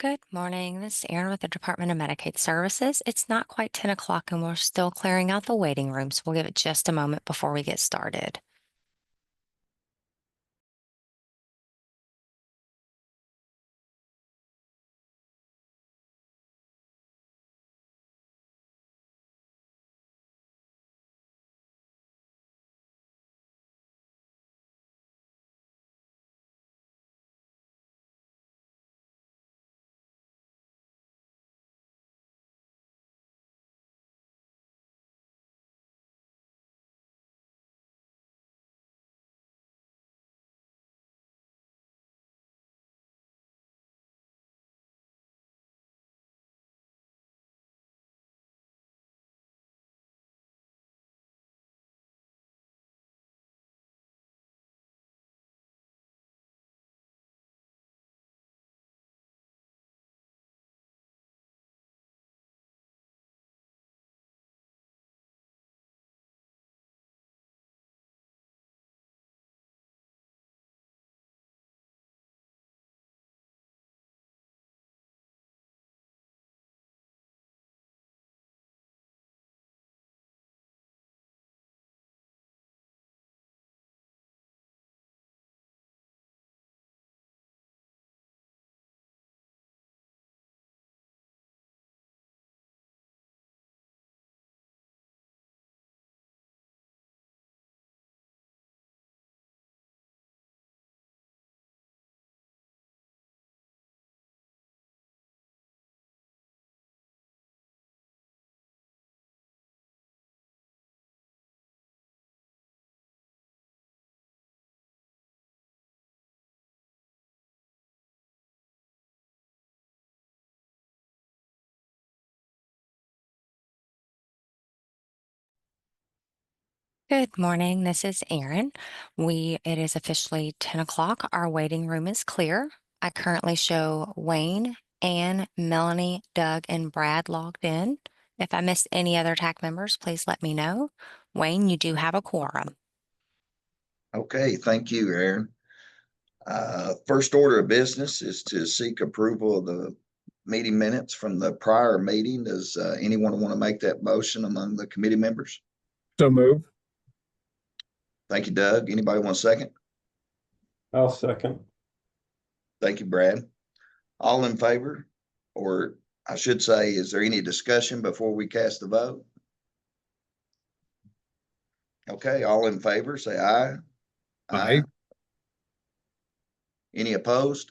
Good morning. This is Erin with the Department of Medicaid Services. It's not quite 10 o'clock and we're still clearing out the waiting room, so we'll give it just a moment before we get started. Good morning. This is Erin. It is officially 10 o'clock. Our waiting room is clear. I currently show Wayne, Ann, Melanie, Doug, and Brad logged in. If I missed any other TAC members, please let me know. Wayne, you do have a quorum. Okay, thank you, Aaron. First order of business is to seek approval of the meeting minutes from the prior meeting. Does anyone want to make that motion among the committee members? So move. Thank you, Doug. Anybody want a second? I'll second. Thank you, Brad. All in favor? Or I should say, is there any discussion before we cast the vote? Okay, all in favor, say aye. Aye. Any opposed?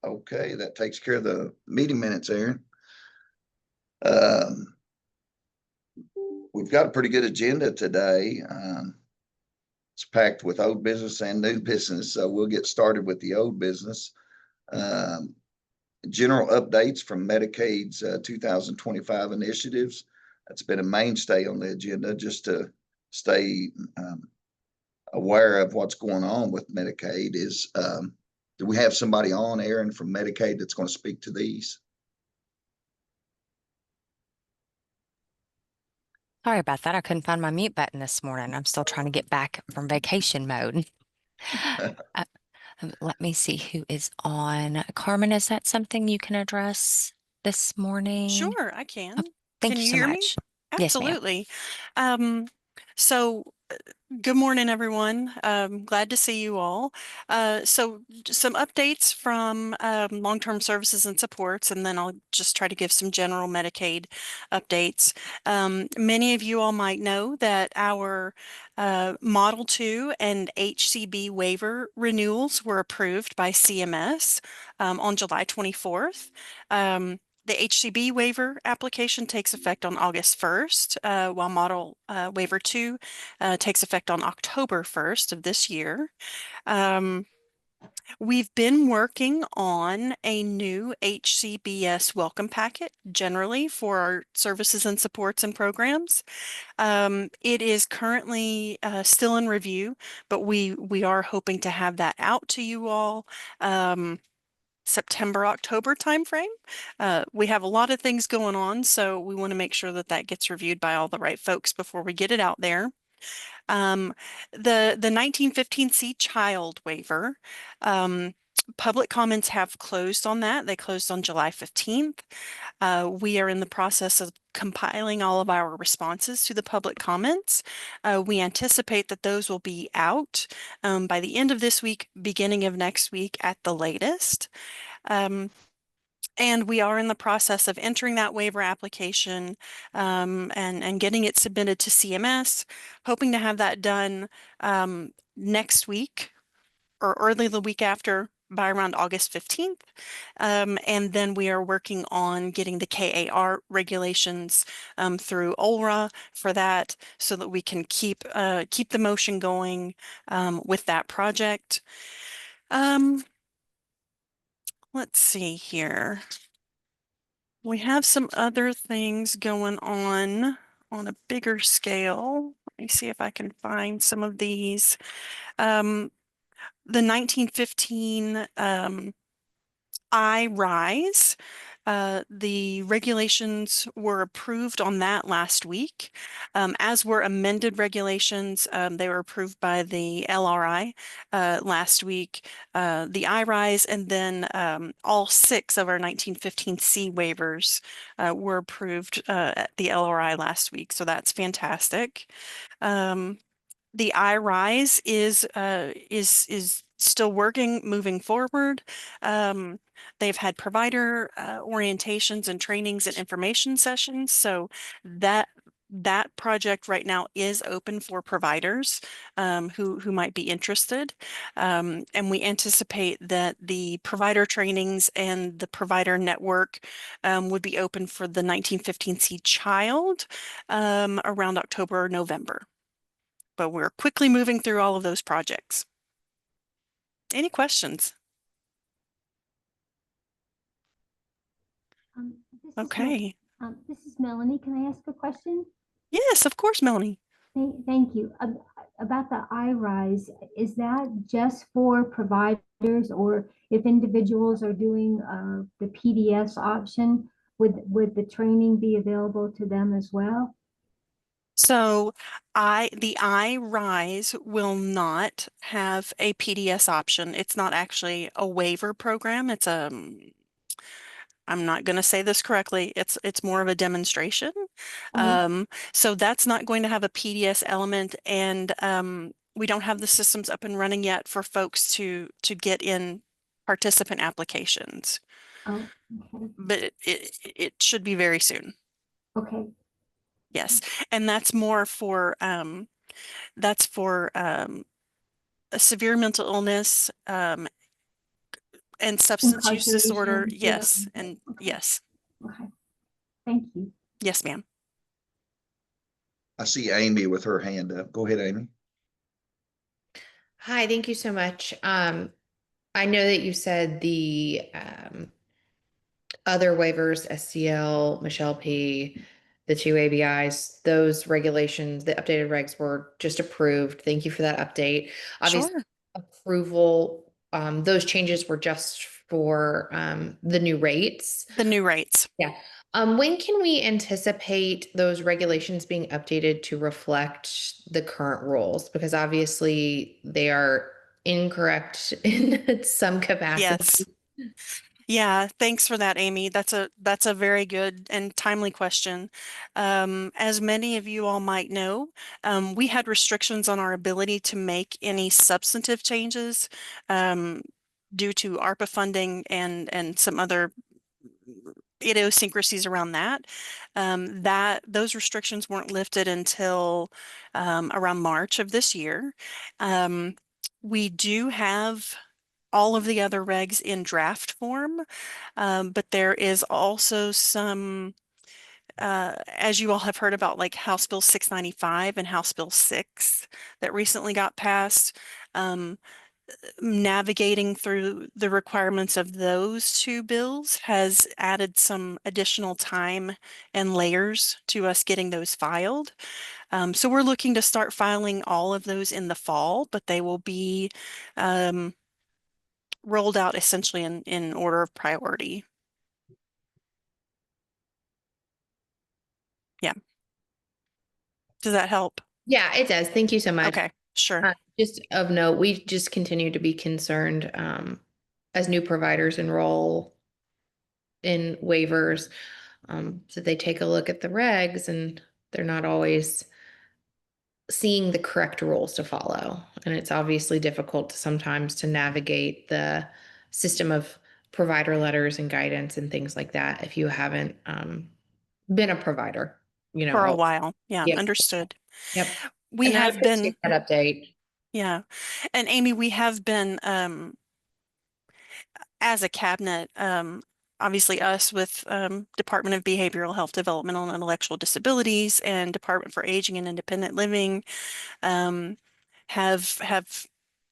Okay, that takes care of the meeting minutes, Aaron. We've got a pretty good agenda today. It's packed with old business and new business, so we'll get started with the old business. General updates from Medicaid's 2025 initiatives. That's been a mainstay on the agenda just to stay aware of what's going on with Medicaid. Do we have somebody on, Aaron, from Medicaid that's going to speak to these? Sorry about that. I couldn't find my mute button this morning. I'm still trying to get back from vacation mode. Let me see who is on. Carmen, is that something you can address this morning? Sure, I can. Thank Can you you so hear me? much. Yes, ma'am. Absolutely. So good morning, everyone. Glad to see you all. So some updates from long-term services and supports, and then I'll just try to give some general Medicaid updates. Many of you all might know that our Model 2 and HCB waiver renewals were approved by CMS on July 24th. The HCB waiver application takes effect on August 1st, while Model Waiver 2 takes effect on October 1st of this year. We've been working on a new HCBS welcome packet generally for our services and supports and programs. It is currently still in review, but we are hoping to have that out to you all September, October timeframe. We have a lot of things going on, so we want to make sure that that gets reviewed by all the right folks before we get it out there. The 1915C child waiver, public comments have closed on that. They closed on July 15th. We are in the process of compiling all of our responses to the public comments. We anticipate that those will be out by the end of this week, beginning of next week at the latest. And we are in the process of entering that waiver application and getting it submitted to CMS, hoping to have that done next week or early the week after by around August 15th. And then we are working on getting the KAR regulations through OLRA for that so that we can keep the motion going with that project. Let's see here. We have some other things going on a bigger scale. Let me see if I can find some of these. The 1915 I-RISE. The regulations were approved on that last week, as were amended regulations. They were approved by the LRI last week, the I-RISE, and then all 6 of our 1915C waivers were approved at the LRI last week. So that's fantastic. The I-RISE is still working, moving forward. They've had provider orientations and trainings and information sessions, so that project right now is open for providers who might be interested. And we anticipate that the provider trainings and the provider network would be open for the 1915C child around October or November. But we're quickly moving through all of those projects. Any questions? Okay. This is Melanie. Can I ask a question? Yes, of course, Melanie. Thank you. About the iRise, is that just for providers, or if individuals are doing the PDS option, would the training be available to them as well? So the I-RISE will not have a PDS option. It's not actually a waiver program. It's I'm not going to say this correctly. It's more of a demonstration. So that's not going to have a PDS element, and we don't have the systems up and running yet for folks to get in participant applications. Oh, okay. But it should be very soon. Okay. Yes, and that's more for a severe mental illness and substance use disorder. Incarceration. Yes, Yeah. and Okay. yes, Okay. Thank you. yes, ma'am. I see Amy with her hand up. Go ahead, Amy. Hi, thank you so much. I know that you said the other waivers, SCL, Michelle P, the 2 ABIs, those regulations, the updated regs were just approved. Thank you for that update. Obviously, Sure. approval, those changes were just for the new rates. The new rates. Yeah. When can we anticipate those regulations being updated to reflect the current rules? Because obviously they are incorrect in some capacity. Yes. Yeah, thanks for that, Amy. That's a very good and timely question. As many of you all might know, we had restrictions on our ability to make any substantive changes due to ARPA funding and some other idiosyncrasies around that. Those restrictions weren't lifted until around March of this year. We do have all of the other regs in draft form, but there is also some, as you all have heard about, like House Bill 695 and House Bill 6 that recently got passed. Navigating through the requirements of those 2 bills has added some additional time and layers to us getting those filed. So we're looking to start filing all of those in the fall, but they will be rolled out essentially in order of priority. Yeah. Does that help? Yeah, it does. Thank you so much. Okay, sure. Just of note, we just continue to be concerned as new providers enroll in waivers. So they take a look at the regs and they're not always seeing the correct rules to follow. And it's obviously difficult sometimes to navigate the system of provider letters and guidance and things like that if you haven't been a provider, you know. For a while. Yeah, Yep. understood. Yep. We And I have been, appreciate that update. yeah. And Amy, we have been, as a cabinet, obviously us with Department of Behavioral Health, Developmental and Intellectual Disabilities and Department for Aging and Independent Living, have,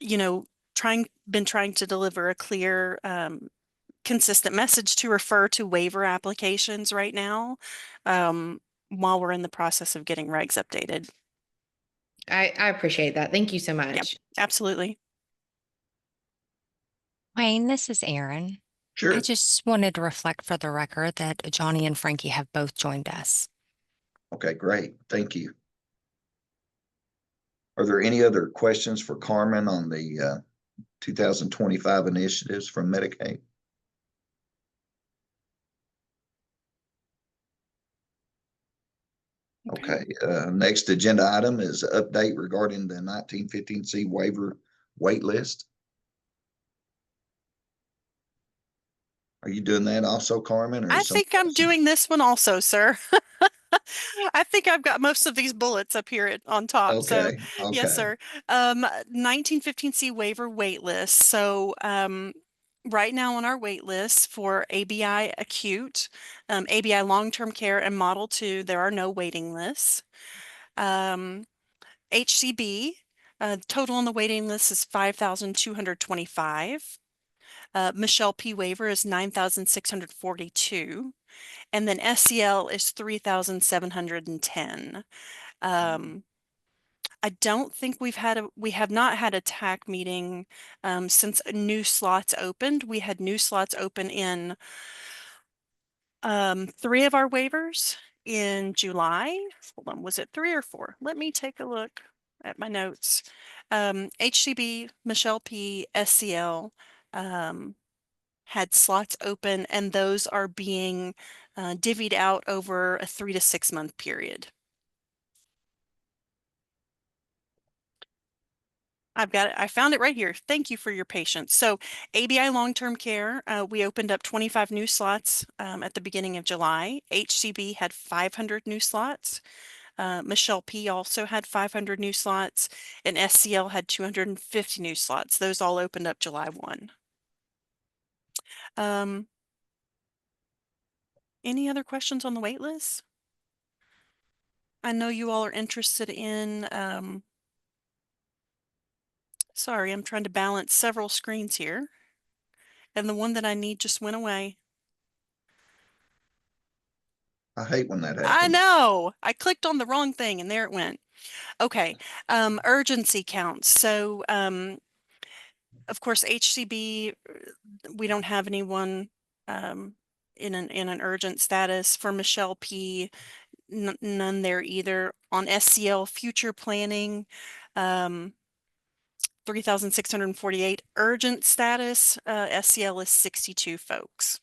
you know, been trying to deliver a clear, consistent message to refer to waiver applications right now, while we're in the process of getting regs updated. I appreciate that. Thank you so Yep, much. absolutely. Wayne, this is Erin. I Sure. just wanted to reflect for the record that Johnny and Frankie have both joined us. Okay, great. Thank you. Are there any other questions for Carmen on the 2025 initiatives from Medicaid? Okay, next agenda item is update regarding the 1915C waiver wait list. Are you doing that also, Carmen, or I something think I'm else? doing this one also, sir. I think I've got most of these bullets up here on top. So, Okay, yes, okay. sir. 1915C waiver wait list. So, right now on our wait list for ABI acute, ABI long-term care and Model 2, there are no waiting lists. HCB, total on the waiting list is 5,225. Michelle P. waiver is 9,642. And then SCL is 3,710. I don't think we have not had a TAC meeting since new slots opened. We had new slots open in 3 of our waivers in July. Hold on, was it 3 or 4? Let me take a look at my notes. HCB, Michelle P, SCL had slots open, and those are being divvied out over a 3 to 6 month period. I've got it. I found it right here. Thank you for your patience. So ABI long-term care, we opened up 25 new slots at the beginning of July. HCB had 500 new slots. Michelle P also had 500 new slots, and SCL had 250 new slots. Those all opened up July 1. Any other questions on the wait list? I know you all are interested in, sorry, I'm trying to balance several screens here. And the one that I need just went away. I hate when that I happens. know. I clicked on the wrong thing and there it went. Okay. Urgency counts. So, of course, HCB, we don't have anyone in an urgent status. For Michelle P, none there either. On SCL future planning, 3,648 urgent status. SCL is 62 folks.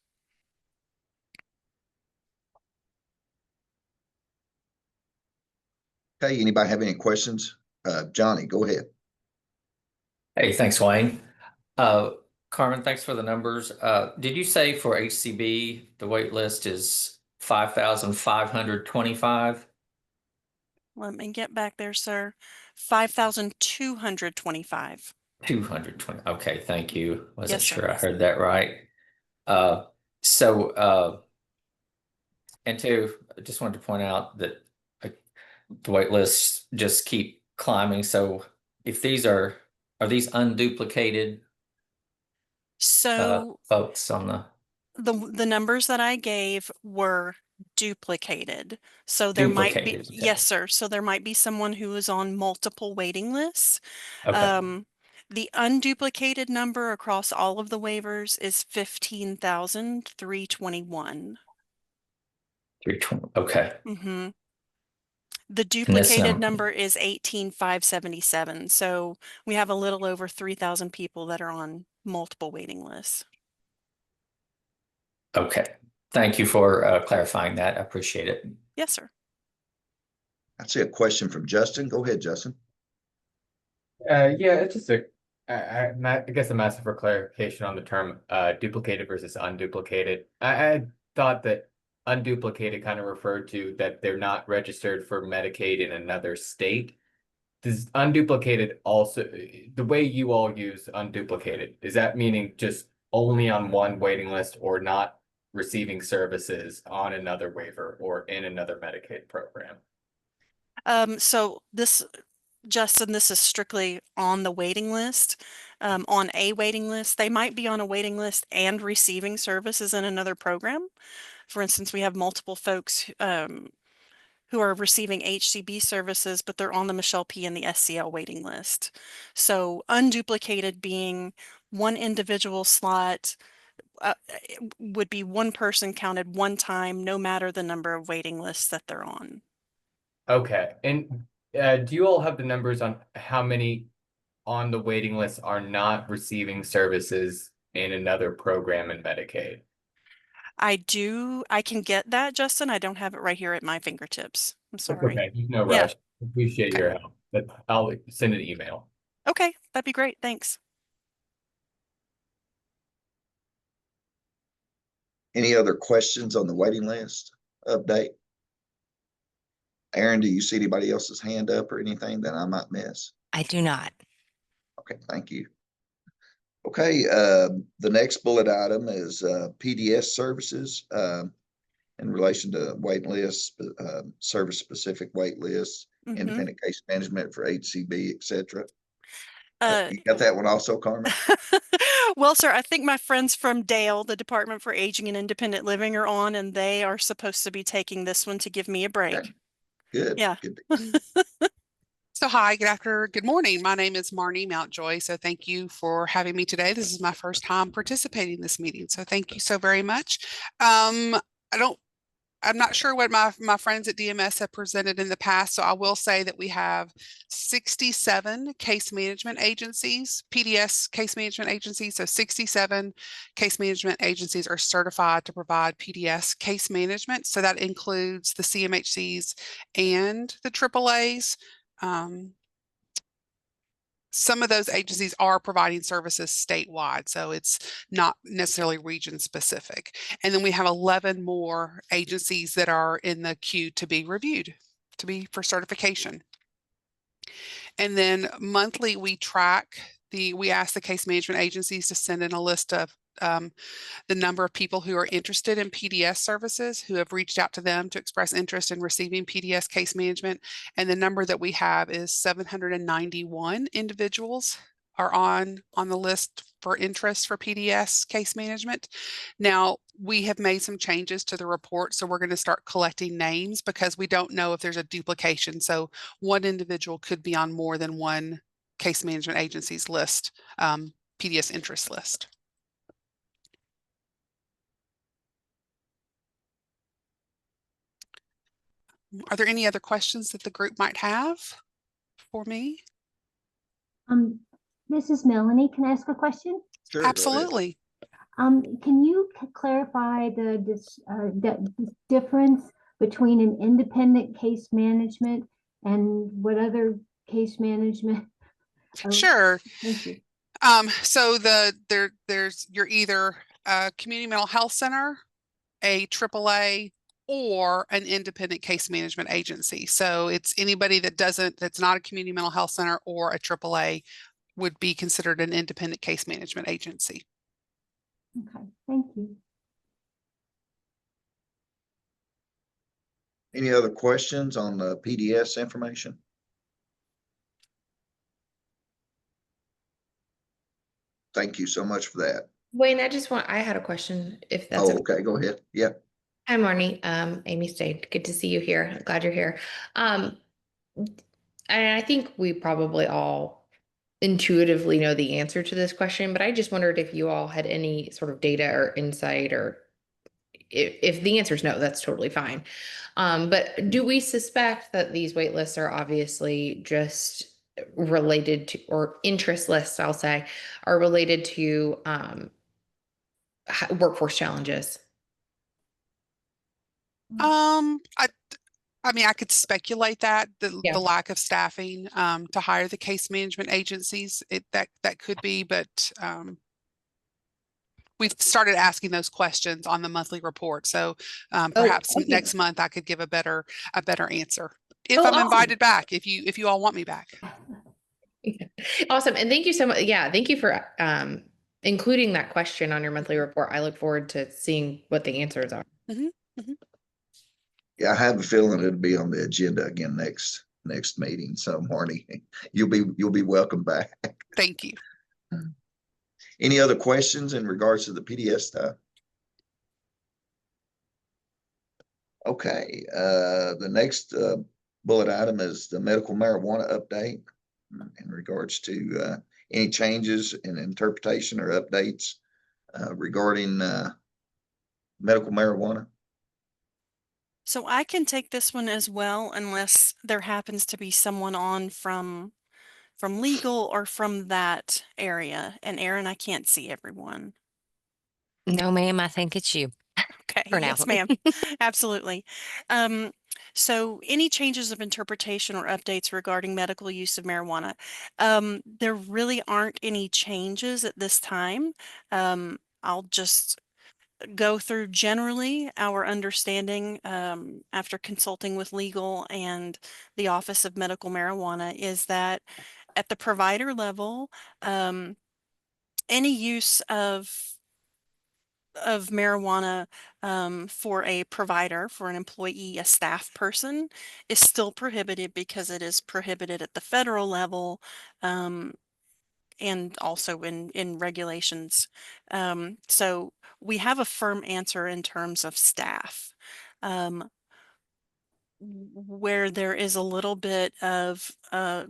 Okay, anybody have any questions? Johnny, go ahead. Hey, thanks, Wayne. Carmen, thanks for the numbers. Did you say for HCB, the wait list is 5,525? Let me get back there, sir. 5,225. 220. Okay, thank you. Wasn't Yes, sir. sure I heard that right. Uh, so, and two, I just wanted to point out that the wait lists just keep climbing. So if these are these unduplicated So folks on the numbers that I gave were duplicated. So there might be, duplicated? Okay. yes, sir. So there might be someone who is on multiple waiting lists. Okay. The unduplicated number across all of the waivers is 15,321. 320. Okay. Mm-hmm. The And this duplicated number, number is 18,577. So we have a little over 3,000 people that are on multiple waiting lists. okay. Thank you for clarifying that. I appreciate it. Yes, sir. I see a question from Justin. Go ahead, Justin. Yeah, it's just I guess I'm asking for clarification on the term duplicated versus unduplicated. I thought that unduplicated kind of referred to that they're not registered for Medicaid in another state. Does unduplicated also, the way you all use unduplicated, is that meaning just only on one waiting list or not receiving services on another waiver or in another Medicaid program? So this, Justin, this is strictly on the waiting list. On a waiting list, they might be on a waiting list and receiving services in another program. For instance, we have multiple folks who are receiving HCB services, but they're on the Michelle P. and the SCL waiting list. So unduplicated being one individual slot would be one person counted one time, no matter the number of waiting lists that they're on. Okay, and do you all have the numbers on how many on the waiting list are not receiving services in another program in Medicaid? I do, I can get that, Justin. I don't have it right here at my fingertips. I'm That's sorry. okay, there's no Yeah. rush. Appreciate your help, but I'll send an email. Okay, that'd be great. Thanks. Any other questions on the waiting list update? Aaron, do you see anybody else's hand up or anything that I might miss? I do not. Okay, thank you. Okay, the next bullet item is PDS services in relation to wait lists, service-specific wait lists, independent case management for HCB, et cetera. You got that one also, Carmen? Well, sir, I think my friends from Dale, the Department for Aging and Independent Living, are on, and they are supposed to be taking this one to give me a break. Okay. Good. Yeah. Good. So hi, good morning. My name is Marnie Mountjoy. So thank you for having me today. This is my first time participating in this meeting. So thank you so very much. I'm not sure what my friends at DMS have presented in the past. So I will say that we have 67 case management agencies, PDS case management agencies. So 67 case management agencies are certified to provide PDS case management. So that includes the CMHCs and the AAAs. Some of those agencies are providing services statewide, so it's not necessarily region specific. And then we have 11 more agencies that are in the queue to be reviewed, to be for certification. And then monthly we track we ask the case management agencies to send in a list of the number of people who are interested in PDS services, who have reached out to them to express interest in receiving PDS case management. And the number that we have is 791 individuals are on the list for interest for PDS case management. Now, we have made some changes to the report, so we're going to start collecting names because we don't know if there's a duplication. So one individual could be on more than one case management agency's list, PDS interest list. Are there any other questions that the group might have for me? This is Melanie. Can I ask a question? Sure, Absolutely. Can you clarify the difference between an independent case management and what other case management? Sure. Thank you. So there's you're either a community mental health center, a AAA, or an independent case management agency. So it's anybody that's not a community mental health center or a AAA would be considered an independent case management agency. Okay, thank you. Any other questions on the PDS information? Thank you so much for that. Wayne, I had a question, if that's Oh, okay, go ahead. Yeah. Hi, Marnie. Amy Stade. Good to see you here. I'm glad you're here. And I think we probably all intuitively know the answer to this question, but I just wondered if you all had any sort of data or insight or if the answer is no, that's totally fine. But do we suspect that these wait lists are obviously just related to, or interest lists, I'll say, are related to workforce challenges? I mean, I could speculate that Yeah. the lack of staffing to hire the case management agencies, that could be, but we've started asking those questions on the monthly report. So perhaps okay. next month I could give a better answer if Oh, I'm awesome. invited back, if you all want me back. Awesome. And thank you so much. Yeah, thank you for including that question on your monthly report. I look forward to seeing what the answers are. Yeah, I have a feeling it'll be on the agenda again next meeting. So Marty, you'll be welcome back. Thank you. Any other questions in regards to the PDS stuff? Okay, the next bullet item is the medical marijuana update in regards to any changes in interpretation or updates regarding medical marijuana. So I can take this one as well, unless there happens to be someone on from legal or from that area. And Aaron, I can't see everyone. No, ma'am, I think it's you Okay, for now. yes, ma'am. Absolutely. So any changes of interpretation or updates regarding medical use of marijuana? There really aren't any changes at this time. I'll just go through generally our understanding after consulting with legal and the Office of Medical Marijuana is that at the provider level, any use of marijuana for a provider, for an employee, a staff person, is still prohibited because it is prohibited at the federal level and also in regulations. So we have a firm answer in terms of staff. Where there is a little bit of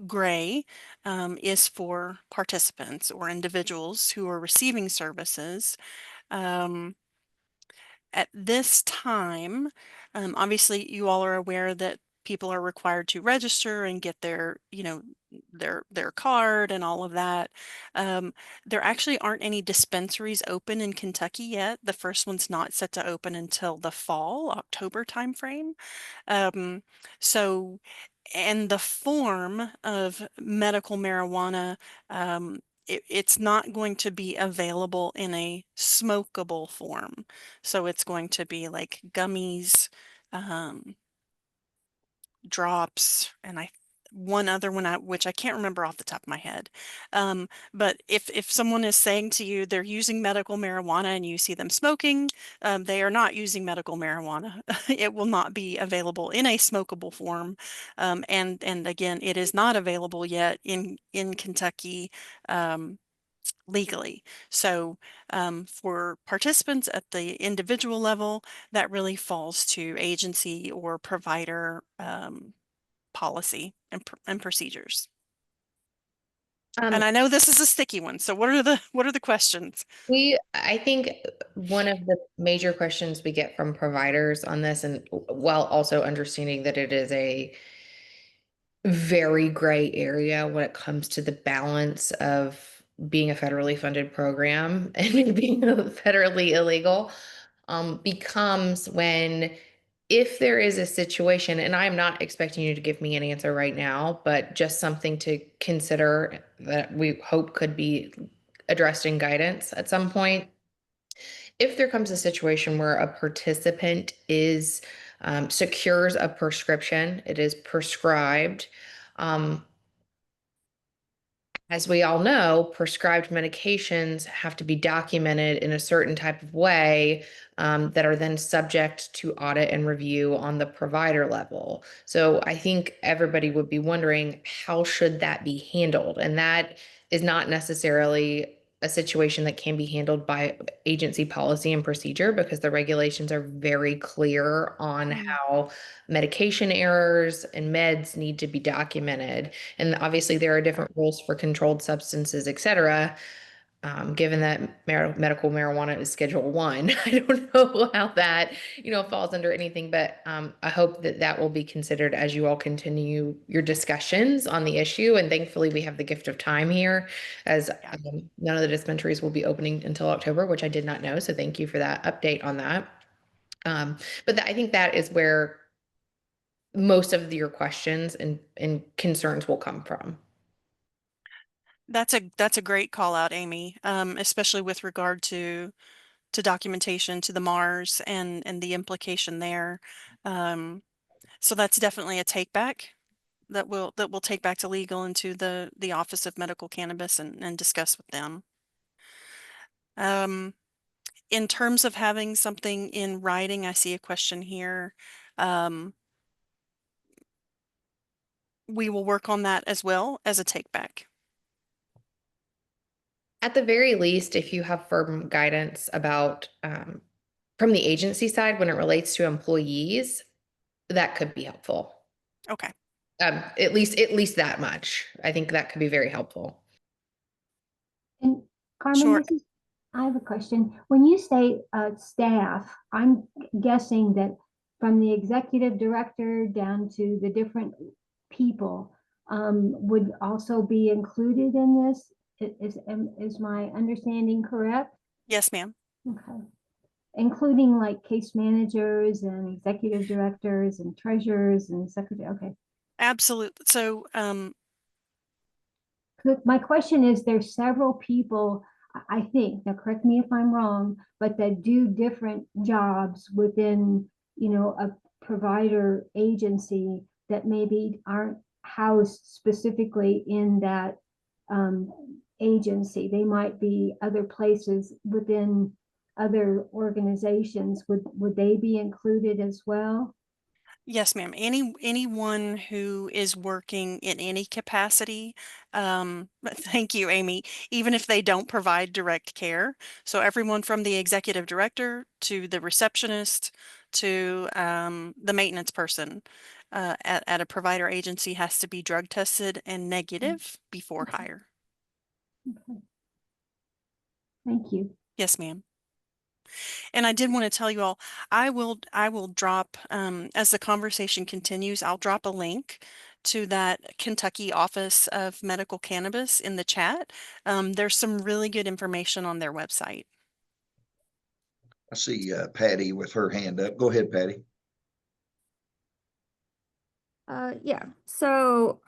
gray is for participants or individuals who are receiving services. At this time, obviously you all are aware that people are required to register and get their, their card and all of that. There actually aren't any dispensaries open in Kentucky yet. The first one's not set to open until the fall, October timeframe. Um, so, and the form of medical marijuana, it's not going to be available in a smokable form. So it's going to be like gummies, drops, and one other one which I can't remember off the top of my head. But if someone is saying to you they're using medical marijuana and you see them smoking, they are not using medical marijuana. It will not be available in a smokable form. And again, it is not available yet in Kentucky. Legally. So for participants at the individual level, that really falls to agency or provider policy and procedures. And I know this is a sticky one. So what are the questions? I think one of the major questions we get from providers on this, and while also understanding that it is a very gray area when it comes to the balance of being a federally funded program and being federally illegal, becomes when, if there is a situation, and I'm not expecting you to give me an answer right now, but just something to consider that we hope could be addressed in guidance at some point. If there comes a situation where a participant is secures a prescription, it is prescribed. As we all know, prescribed medications have to be documented in a certain type of way that are then subject to audit and review on the provider level. So I think everybody would be wondering, how should that be handled? And that is not necessarily a situation that can be handled by agency policy and procedure, because the regulations are very clear on how medication errors and meds need to be documented. And obviously there are different rules for controlled substances, et cetera. Given that medical marijuana is Schedule 1, I don't know how that, falls under anything, but I hope that that will be considered as you all continue your discussions on the issue. And thankfully, we have the gift of time here, as none of the dispensaries will be opening until October, which I did not know. So thank you for that update on that. But I think that is where most of your questions and concerns will come from. That's a great call out, Amy, especially with regard to documentation, to the MARS and the implication there. So that's definitely a take back that we'll take back to legal and to the Office of Medical Cannabis and discuss with them. In terms of having something in writing, I see a question here. We will work on that as well as a take back. At the very least, if you have firm guidance about from the agency side when it relates to employees, that could be helpful. Okay. At least that much. I think that could be very helpful. And Carmen, Sure. I have a question. When you say staff, I'm guessing that from the executive director down to the different people would also be included in this. Is my understanding correct? Yes, ma'am. Okay. Including like case managers and executive directors and treasurers and secretary. Okay. Absolutely. So, my question is, there's several people, I think, now correct me if I'm wrong, but that do different jobs within, a provider agency that maybe aren't housed specifically in that agency. They might be other places within other organizations. Would they be included as well? yes, ma'am. Anyone who is working in any capacity, thank you, Amy, even if they don't provide direct care. So everyone from the executive director to the receptionist to the maintenance person at a provider agency has to be drug tested and negative before hire. Okay. Thank you. Yes, ma'am. And I did want to tell you all, I will drop, as the conversation continues, I'll drop a link to that Kentucky Office of Medical Cannabis in the chat. There's some really good information on their website. I see Patty with her hand up. Go ahead, Patty. Yeah, so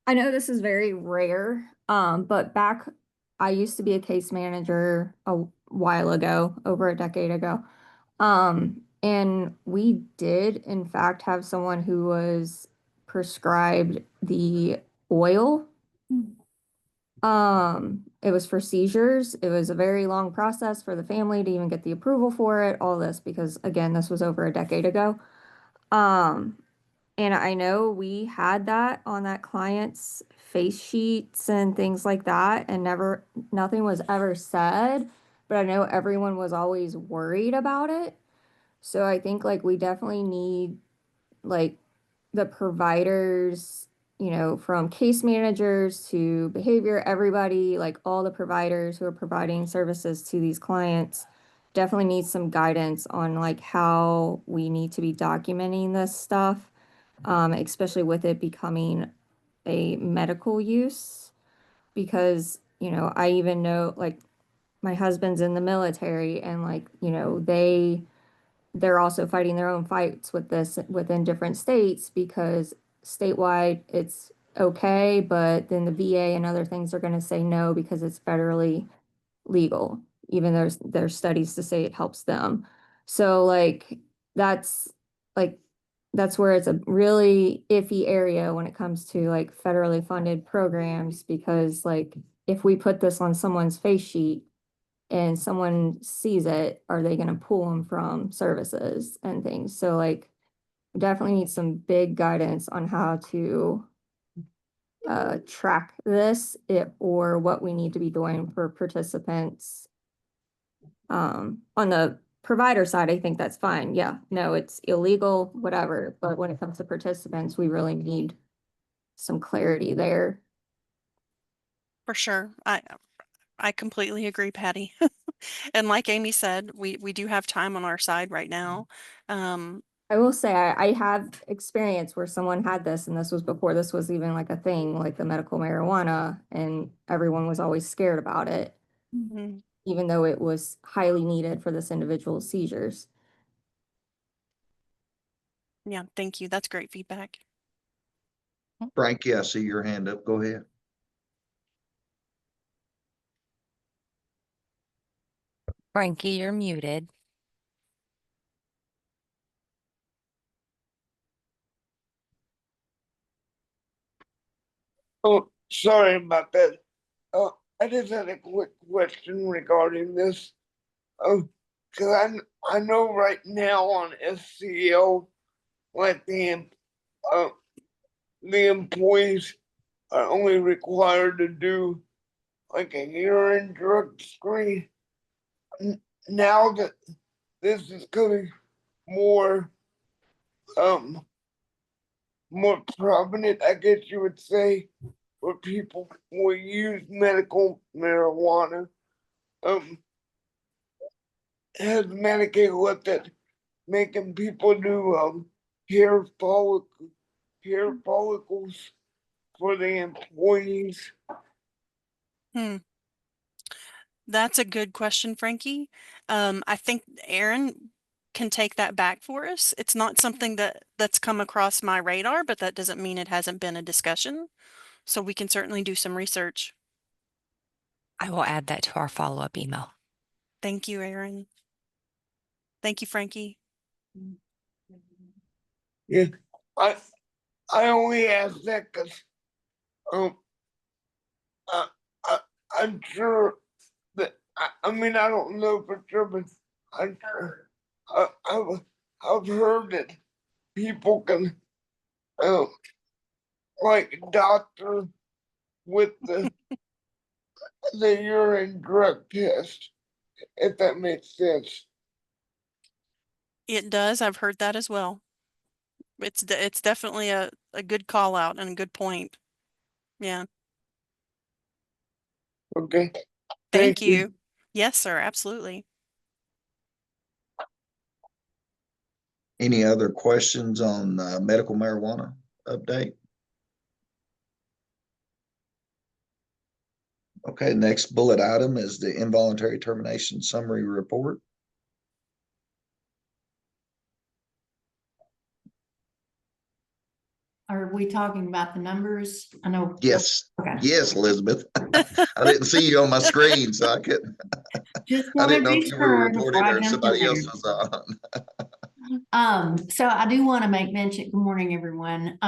I know this is very rare, but back, I used to be a case manager a while ago, over a decade ago. And we did in fact have someone who was prescribed the oil. It was for seizures. It was a very long process for the family to even get the approval for it, all this, because again, this was over a decade ago. And I know we had that on that client's face sheets and things like that, and nothing was ever said, but I know everyone was always worried about it. So I think like we definitely need like the providers, from case managers to behavior, everybody, like all the providers who are providing services to these clients definitely need some guidance on like how we need to be documenting this stuff. Especially with it becoming a medical use, because, I even know like my husband's in the military and like, they're also fighting their own fights with this within different states because statewide it's okay, but then the VA and other things are going to say no because it's federally legal, even though there's studies to say it helps them. So that's like that's where it's a really iffy area when it comes to like federally funded programs, because like if we put this on someone's face sheet and someone sees it, are they going to pull them from services and things? So like definitely need some big guidance on how to track this or what we need to be doing for participants. On the provider side, I think that's fine. Yeah, no, it's illegal, whatever. But when it comes to participants, we really need some clarity there. For sure. I completely agree, Patty. And like Amy said, we do have time on our side right now. I will say I have experience where someone had this, and this was before this was even like a thing, like the medical marijuana, and everyone was always scared about it, mhm. even though it was highly needed for this individual's seizures. Yeah, thank you. That's great feedback. Frankie, I see your hand up. Go ahead. Frankie, you're muted. Oh, sorry about that. I just had a quick question regarding this. Cause I know right now on SCL, like uh, the employees are only required to do like a urine drug screen. Now that this is coming more, um, more prominent, I guess you would say, where people will use medical marijuana. Has Medicaid looked at making people do hair follicles for the employees? Hmm. That's a good question, Frankie. I think Aaron can take that back for us. It's not something that's come across my radar, but that doesn't mean it hasn't been a discussion. So we can certainly do some research. I will add that to our follow-up email. Thank you, Aaron. Thank you, Frankie. Yeah, I I only ask that because um I, I I'm sure that I mean I don't know for sure, but I'm sure I've heard that people can um like doctor with the urine drug test, if that makes sense. It does. I've heard that as well. It's definitely a good call out and a good point. Yeah. Okay, Thank thank you. you. Yes, sir. Absolutely. Any other questions on medical marijuana update? Okay, next bullet item is the involuntary termination summary report. Are we talking about the numbers? I know. Yes, Okay. yes, Elizabeth. I didn't see you on my screen, so I couldn't. Just I want to didn't know if be you were sure before reporting I or jump in somebody there. else was on. So I do want to make mention, good morning, everyone.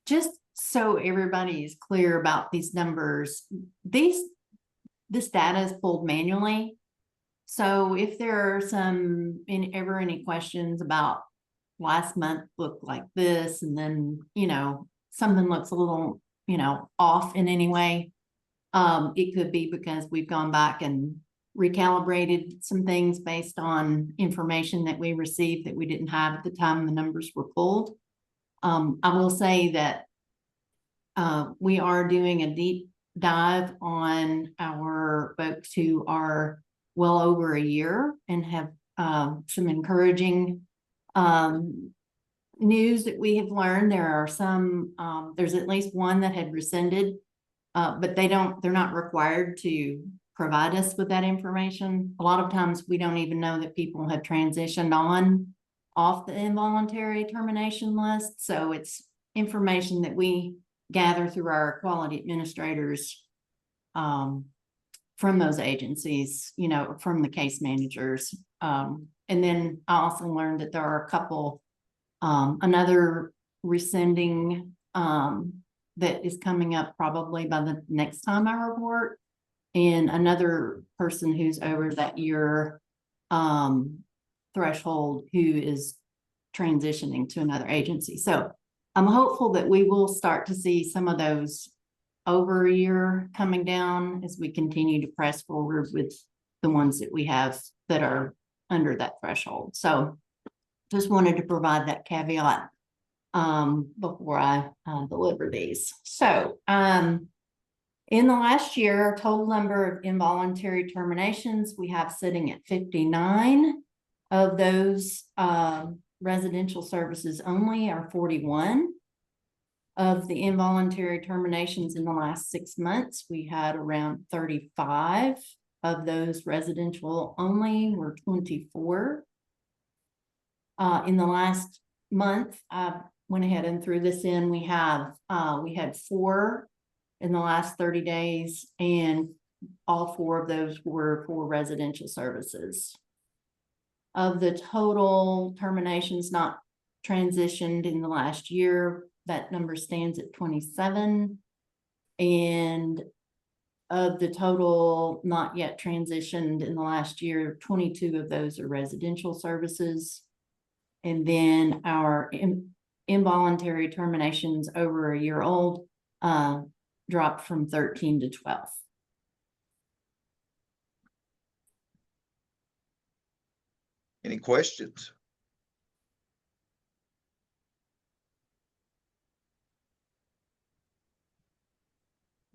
Just so everybody is clear about these numbers, this data is pulled manually. So if there are ever any questions about last month looked like this, and then, something looks a little, off in any way, it could be because we've gone back and recalibrated some things based on information that we received that we didn't have at the time the numbers were pulled. I will say that we are doing a deep dive on our folks who are well over a year and have some encouraging news that we have learned. There are some, there's at least one that had rescinded, but they're not required to provide us with that information. A lot of times we don't even know that people have transitioned off the involuntary termination list. So it's information that we gather through our quality administrators from those agencies, from the case managers. And then I also learned that there are a couple, another rescinding that is coming up probably by the next time I report, and another person who's over that year threshold who is transitioning to another agency. So I'm hopeful that we will start to see some of those over a year coming down as we continue to press forward with the ones that we have that are under that threshold. So just wanted to provide that caveat before I deliver these. So In the last year, our total number of involuntary terminations we have sitting at 59. Of those, residential services only are 41. Of the involuntary terminations in the last 6 months, we had around 35. Of those residential only were 24. In the last month, I went ahead and threw this in. We had 4 in the last 30 days, and all 4 of those were for residential services. Of the total terminations not transitioned in the last year, that number stands at 27. And of the total not yet transitioned in the last year, 22 of those are residential services. And then our involuntary terminations over a year old dropped from 13 to 12. Any questions?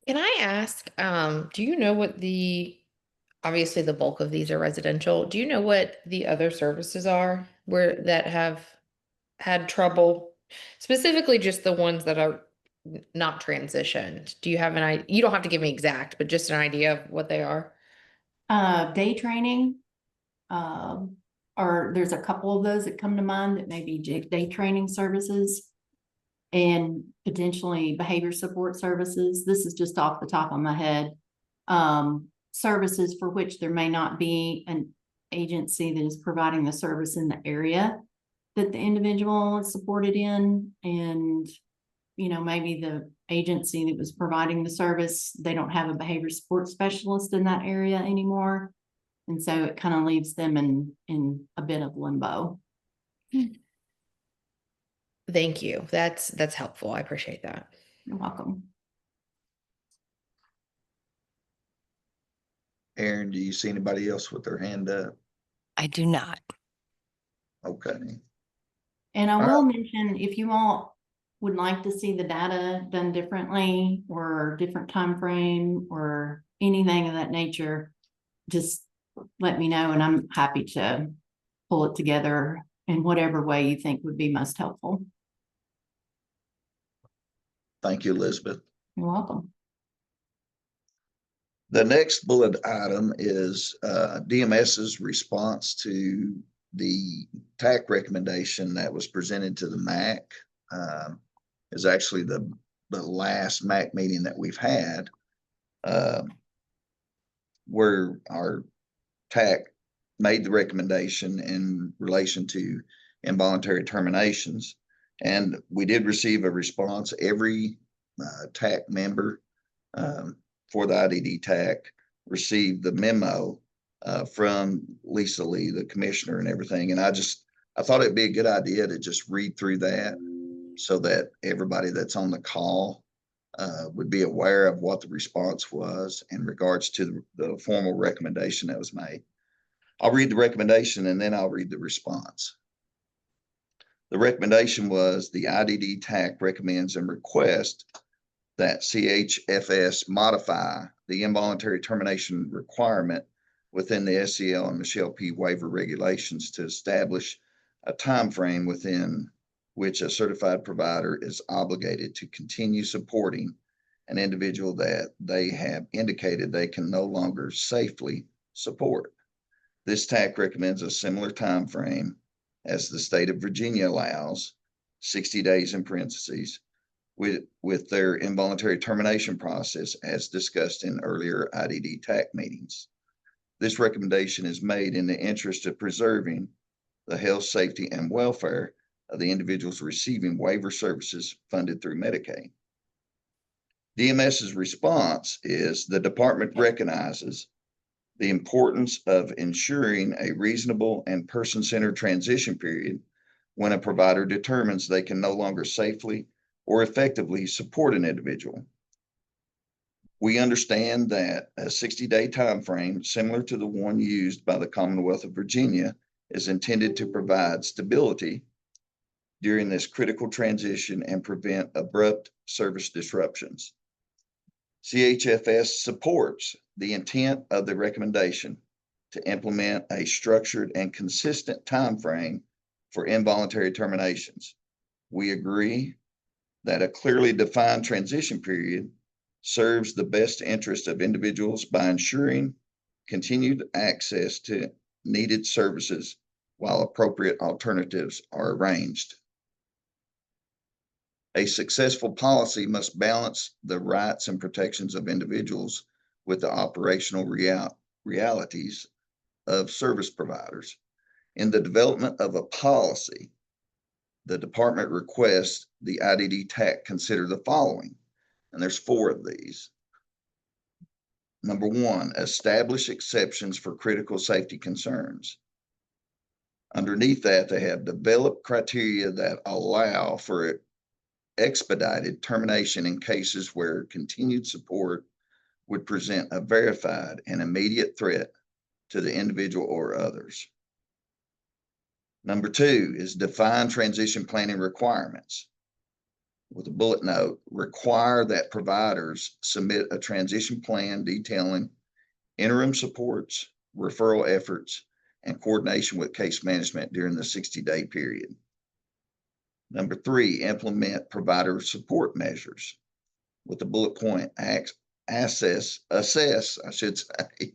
Can I ask, do you know what obviously the bulk of these are residential. Do you know what the other services are that have had trouble? Specifically just the ones that are not transitioned. Do you have an idea? You don't have to give me exact, but just an idea of what they are. Day training, or there's a couple of those that come to mind that may be day training services and potentially behavior support services. This is just off the top of my head. Services for which there may not be an agency that is providing the service in the area that the individual is supported in. And, maybe the agency that was providing the service, they don't have a behavior support specialist in that area anymore. And so it kind of leaves them in a bit of limbo. Thank you. That's helpful. I appreciate that. You're welcome. Aaron, do you see anybody else with their hand up? I do not. Okay. And I All will mention, if you all would like to see the data done differently or different time frame or anything of that nature, just let me know and I'm happy to pull it together in whatever way you think would be most helpful. Thank you, Elizabeth. You're welcome. The next bullet item is DMS's response to the TAC recommendation that was presented to the MAC. Is actually the last MAC meeting that we've had, where our TAC made the recommendation in relation to involuntary terminations. And we did receive a response. Every TAC member for the IDD TAC received the memo from Lisa Lee, the commissioner, and everything. And I thought it'd be a good idea to just read through that so that everybody that's on the call would be aware of what the response was in regards to the formal recommendation that was made. I'll read the recommendation and then I'll read the response. The recommendation was the IDD TAC recommends and requests that CHFS modify the involuntary termination requirement within the SEL and Michelle P. waiver regulations to establish a time frame within which a certified provider is obligated to continue supporting an individual that they have indicated they can no longer safely support. This TAC recommends a similar time frame as the state of Virginia allows, 60 days in parentheses, with their involuntary termination process as discussed in earlier IDD TAC meetings. This recommendation is made in the interest of preserving the health, safety, and welfare of the individuals receiving waiver services funded through Medicaid. DMS's response is the department recognizes the importance of ensuring a reasonable and person-centered transition period when a provider determines they can no longer safely or effectively support an individual. We understand that a 60-day time frame, similar to the one used by the Commonwealth of Virginia, is intended to provide stability during this critical transition and prevent abrupt service disruptions. CHFS supports the intent of the recommendation to implement a structured and consistent timeframe for involuntary terminations. We agree that a clearly defined transition period serves the best interest of individuals by ensuring continued access to needed services while appropriate alternatives are arranged. A successful policy must balance the rights and protections of individuals with the operational realities of service providers. In the development of a policy, the department requests the IDD TAC consider the following, and there's 4 of these. Number 1, establish exceptions for critical safety concerns. Underneath that, they have developed criteria that allow for expedited termination in cases where continued support would present a verified and immediate threat to the individual or others. Number 2 is define transition planning requirements. With a bullet note, require that providers submit a transition plan detailing interim supports, referral efforts, and coordination with case management during the 60-day period. Number 3, implement provider support measures. With the bullet point, assess, I should say,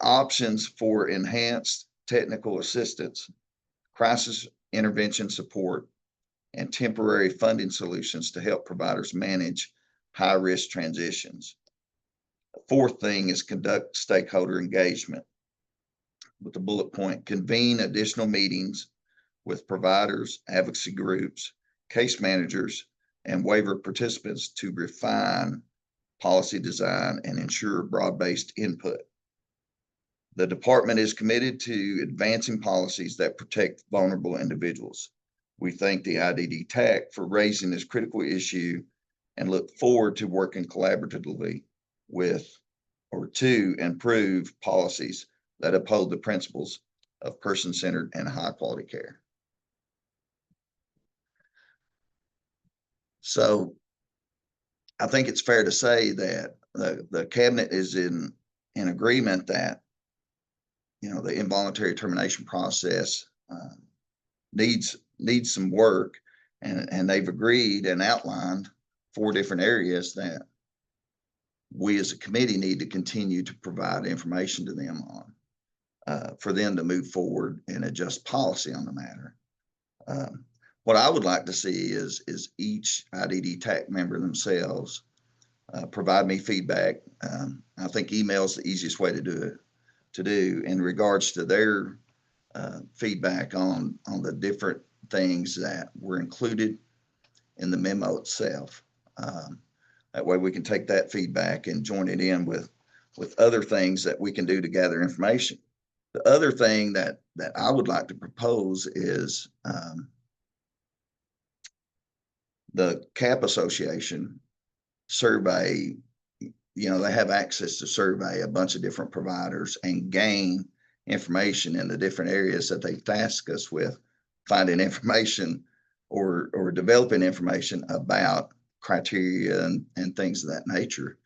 options for enhanced technical assistance, crisis intervention support, and temporary funding solutions to help providers manage high-risk transitions. The 4th thing is conduct stakeholder engagement. With the bullet point, convene additional meetings with providers, advocacy groups, case managers, and waiver participants to refine policy design and ensure broad-based input. The department is committed to advancing policies that protect vulnerable individuals. We thank the IDD TAC for raising this critical issue and look forward to working collaboratively to improve policies that uphold the principles of person-centered and high-quality care. So I think it's fair to say that the cabinet is in agreement that, the involuntary termination process needs some work, and they've agreed and outlined 4 different areas that we as a committee need to continue to provide information to them on, for them to move forward and adjust policy on the matter. What I would like to see is each IDD TAC member themselves provide me feedback. I think email is the easiest way to do in regards to their feedback on the different things that were included in the memo itself. That way we can take that feedback and join it in with other things that we can do to gather information. The other thing that I would like to propose is the CAP Association survey. They have access to survey a bunch of different providers and gain information in the different areas that they task us with finding information or developing information about criteria and things of that nature.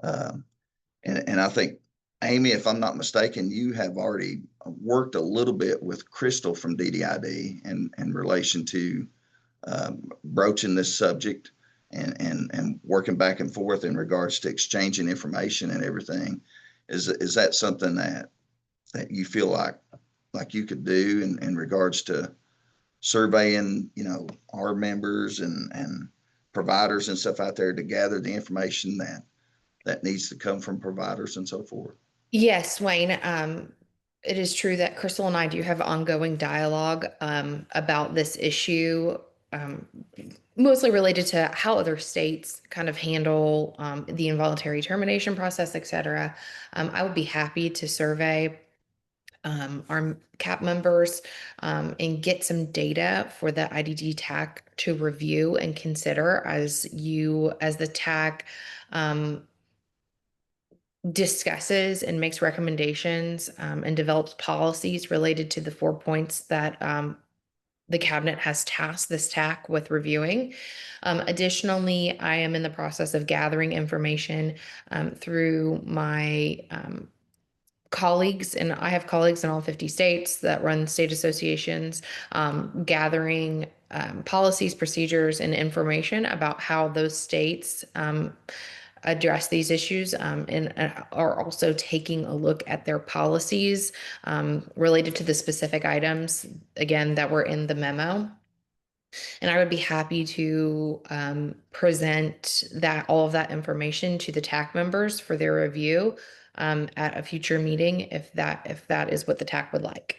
And I think, Amy, if I'm not mistaken, you have already worked a little bit with Crystal from DDID in relation to broaching this subject and working back and forth in regards to exchanging information and everything. Is that something that you feel like you could do in regards to surveying, our members and providers and stuff out there to gather the information that needs to come from providers and so forth? Yes, Wayne. It is true that Crystal and I do have ongoing dialogue about this issue, mostly related to how other states kind of handle the involuntary termination process, et cetera. I would be happy to survey our CAP members and get some data for the IDD TAC to review and consider as the TAC discusses and makes recommendations and develops policies related to the 4 points that the cabinet has tasked this TAC with reviewing. Additionally, I am in the process of gathering information through my colleagues, and I have colleagues in all 50 states that run state associations, gathering policies, procedures, and information about how those states address these issues, and are also taking a look at their policies related to the specific items, again, that were in the memo. And I would be happy to present all of that information to the TAC members for their review at a future meeting, if that is what the TAC would like.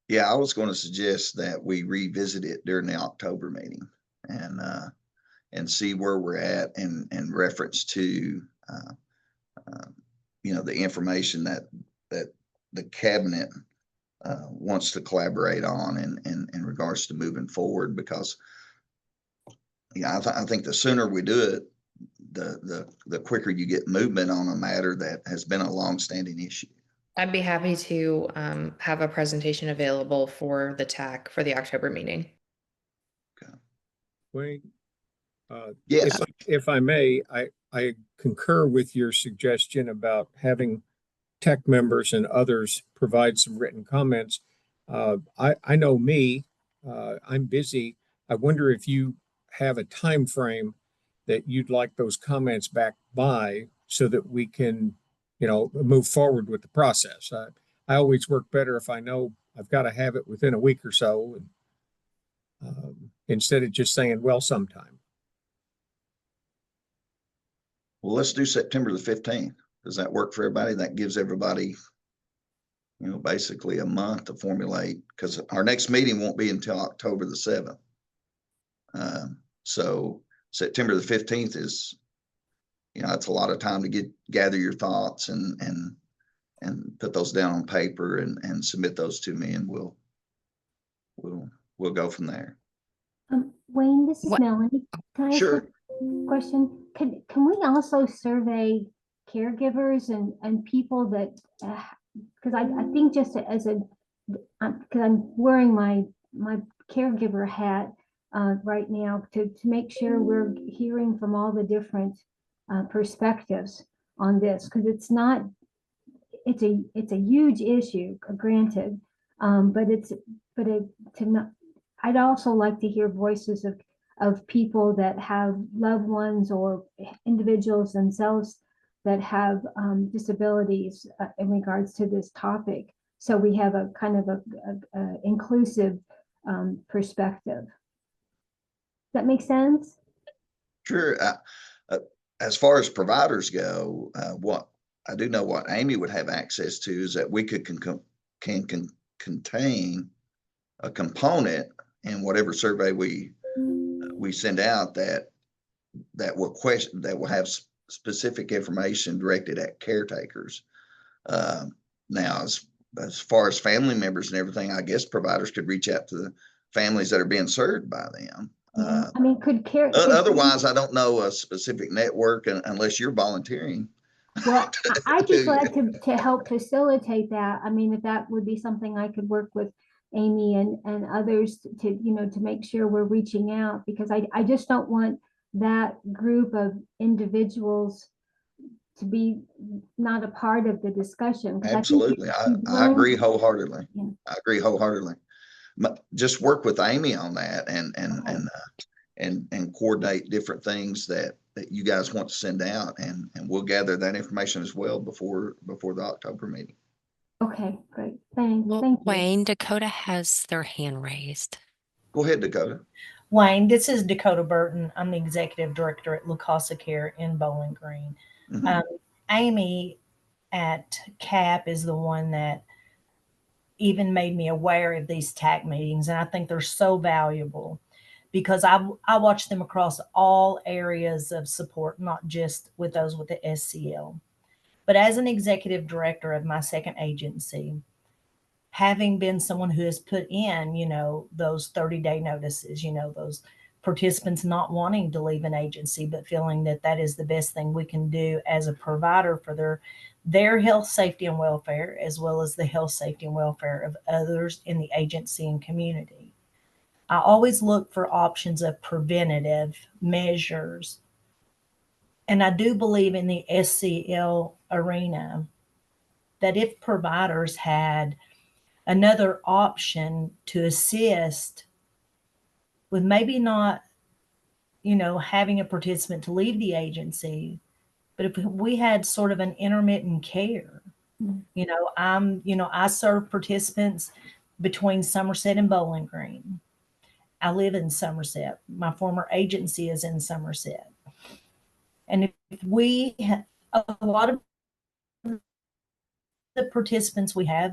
Yeah, I was going to suggest that we revisit it during the October meeting and see where we're at in reference to the information that the cabinet wants to collaborate on in regards to moving forward, because I think the sooner we do it, the quicker you get movement on a matter that has been a long-standing issue. I'd be happy to have a presentation available for the TAC for the October meeting. Okay. Wayne, Yes. if I may, I concur with your suggestion about having tech members and others provide some written comments. I know me, I'm busy. I wonder if you have a time frame that you'd like those comments back by, so that we can, move forward with the process. I always work better if I know I've got to have it within a week or so, instead of just saying, well, sometime. Well, let's do September the 15th. Does that work for everybody? That gives everybody, basically a month to formulate, because our next meeting won't be until October the 7th. So September the 15th is, it's a lot of time to gather your thoughts and put those down on paper and submit those to me, and we'll go from there. Wayne, this is What- Melanie. Can I ask Sure. a question? Can we also survey caregivers and people that, because I think just as because I'm wearing my caregiver hat right now to make sure we're hearing from all the different perspectives on this, because it's a huge issue, granted, but I'd also like to hear voices of people that have loved ones or individuals themselves that have disabilities in regards to this topic. So we have a kind of a inclusive perspective. Does that make sense? Sure. As far as providers go, what I do know what Amy would have access to is that we can contain a component in whatever survey we send out that will have specific information directed at caretakers. Now, as far as family members and everything, I guess providers could reach out to the families that are being served by them. Yeah. I mean, Otherwise, I don't know a specific network unless you're volunteering. Well, I'd be glad to help facilitate that. I mean, if that would be something I could work with Amy and others to make sure we're reaching out, because I just don't want that group of individuals to be not a part of the discussion. Absolutely. I agree wholeheartedly. Yeah. I agree wholeheartedly. Just work with Amy on that and coordinate different things that you guys want to send out, and we'll gather that information as well before the October meeting. Okay, great. Thank you. Wayne, Dakota has their hand raised. Go ahead, Dakota. Wayne, this is Dakota Burton. I'm the executive director at La Casa Care in Bowling Green. Mm-hmm. Amy at CAP is the one that even made me aware of these TAC meetings, and I think they're so valuable because I watch them across all areas of support, not just with those with the SCL. But as an executive director of my second agency, having been someone who has put in, those 30-day notices, those participants not wanting to leave an agency, but feeling that that is the best thing we can do as a provider for their health, safety, and welfare, as well as the health, safety, and welfare of others in the agency and community. I always look for options of preventative measures. And I do believe in the SCL arena that if providers had another option to assist with maybe not, having a participant to leave the agency, but if we had sort of an intermittent care, I serve participants between Somerset and Bowling Green. I live in Somerset. My former agency is in Somerset. And if we had a lot of the participants we have,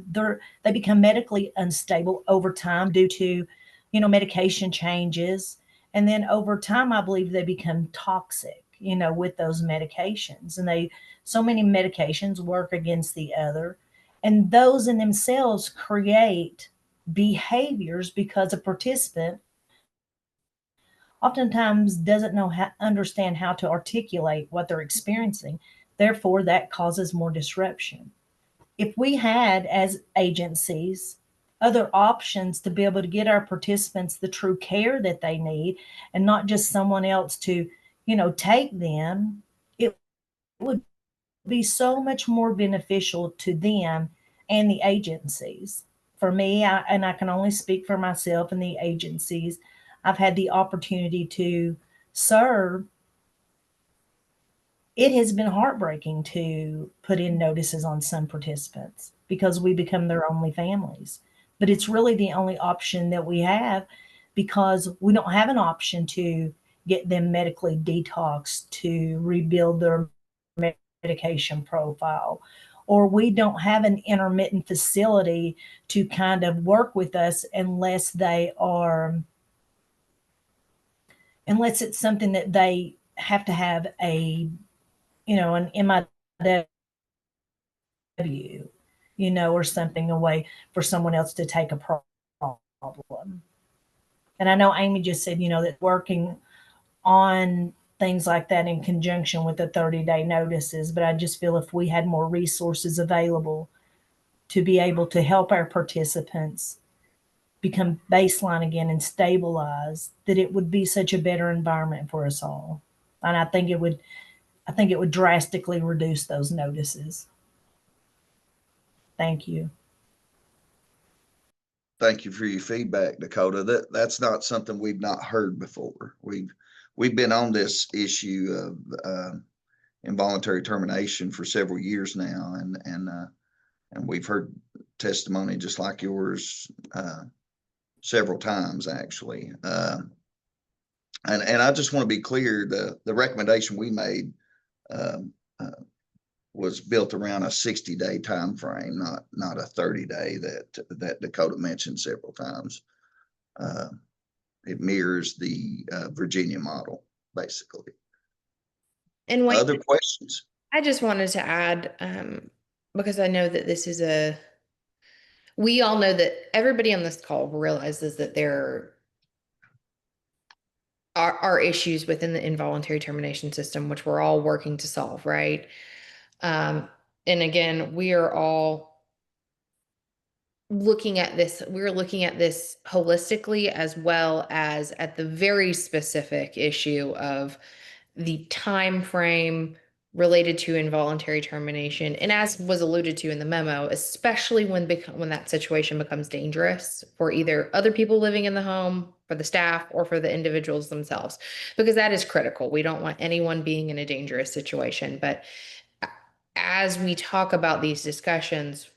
they become medically unstable over time due to, medication changes. And then over time, I believe they become toxic, with those medications. And so many medications work against the other. And those in themselves create behaviors because a participant oftentimes doesn't understand how to articulate what they're experiencing. Therefore, that causes more disruption. If we had, as agencies, other options to be able to get our participants the true care that they need and not just someone else to, take them, it would be so much more beneficial to them and the agencies. For me, and I can only speak for myself and the agencies I've had the opportunity to serve, it has been heartbreaking to put in notices on some participants because we become their only families. But it's really the only option that we have because we don't have an option to get them medically detoxed to rebuild their medication profile. Or we don't have an intermittent facility to kind of work with us unless it's something that they have to have an MIW, or something away for someone else to take a problem. And I know Amy just said, that working on things like that in conjunction with the 30-day notices, but I just feel if we had more resources available to be able to help our participants become baseline again and stabilize, that it would be such a better environment for us all. And I think it would drastically reduce those notices. Thank you. Thank you for your feedback, Dakota. That's not something we've not heard before. We've been on this issue of involuntary termination for several years now, and we've heard testimony just like yours several times actually. And I just want to be clear: the recommendation we made was built around a 60-day time frame, not a 30-day that Dakota mentioned several times. It mirrors the Virginia model, basically. And Wayne, other questions? I just wanted to add, because I know that we all know that everybody on this call realizes that there are issues within the involuntary termination system, which we're all working to solve, right? And again, we are all looking at this holistically, as well as at the very specific issue of the time frame related to involuntary termination. And as was alluded to in the memo, especially when that situation becomes dangerous for either other people living in the home, for the staff, or for the individuals themselves, because that is critical. We don't want anyone being in a dangerous situation. But as we talk about these discussions,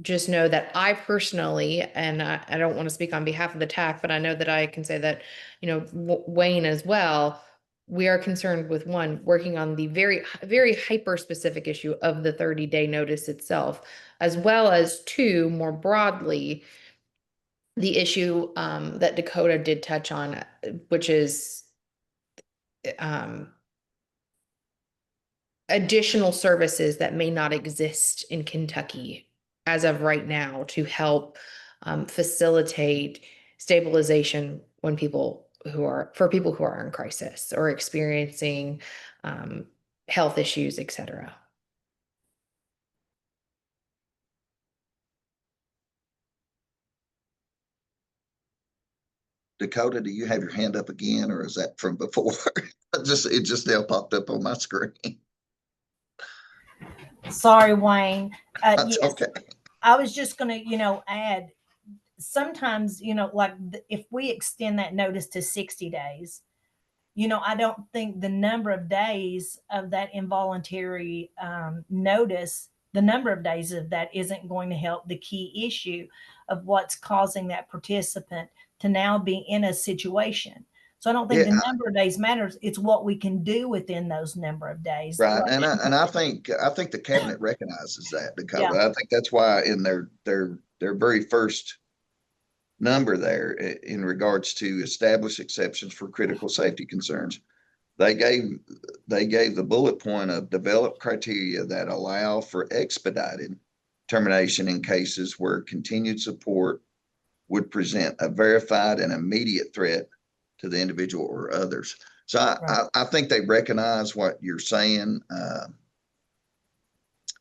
just know that I personally, and I don't want to speak on behalf of the TAC, but I know that I can say that, Wayne as well, we are concerned with working on the very, very hyper specific issue of the 30-day notice itself, as well as two, more broadly, the issue that Dakota did touch on, which is additional services that may not exist in Kentucky as of right now to help facilitate stabilization when people for people who are in crisis or experiencing health issues, etc. Dakota, do you have your hand up again, or is that from before? It just now popped up on my screen. Sorry, Wayne. That's Yes, okay. I was just going to, add sometimes, like if we extend that notice to 60 days, I don't think the number of days of that involuntary notice, the number of days of that isn't going to help the key issue of what's causing that participant to now be in a situation. So I don't think Yeah, the number of days matters. It's what we can do within those number of days. right. And I think the cabinet recognizes that, Yeah. Dakota. I think that's why in their very first number there in regards to establish exceptions for critical safety concerns, they gave the bullet point of develop criteria that allow for expedited termination in cases where continued support would present a verified and immediate threat to the individual or others. So I think they recognize what you're saying.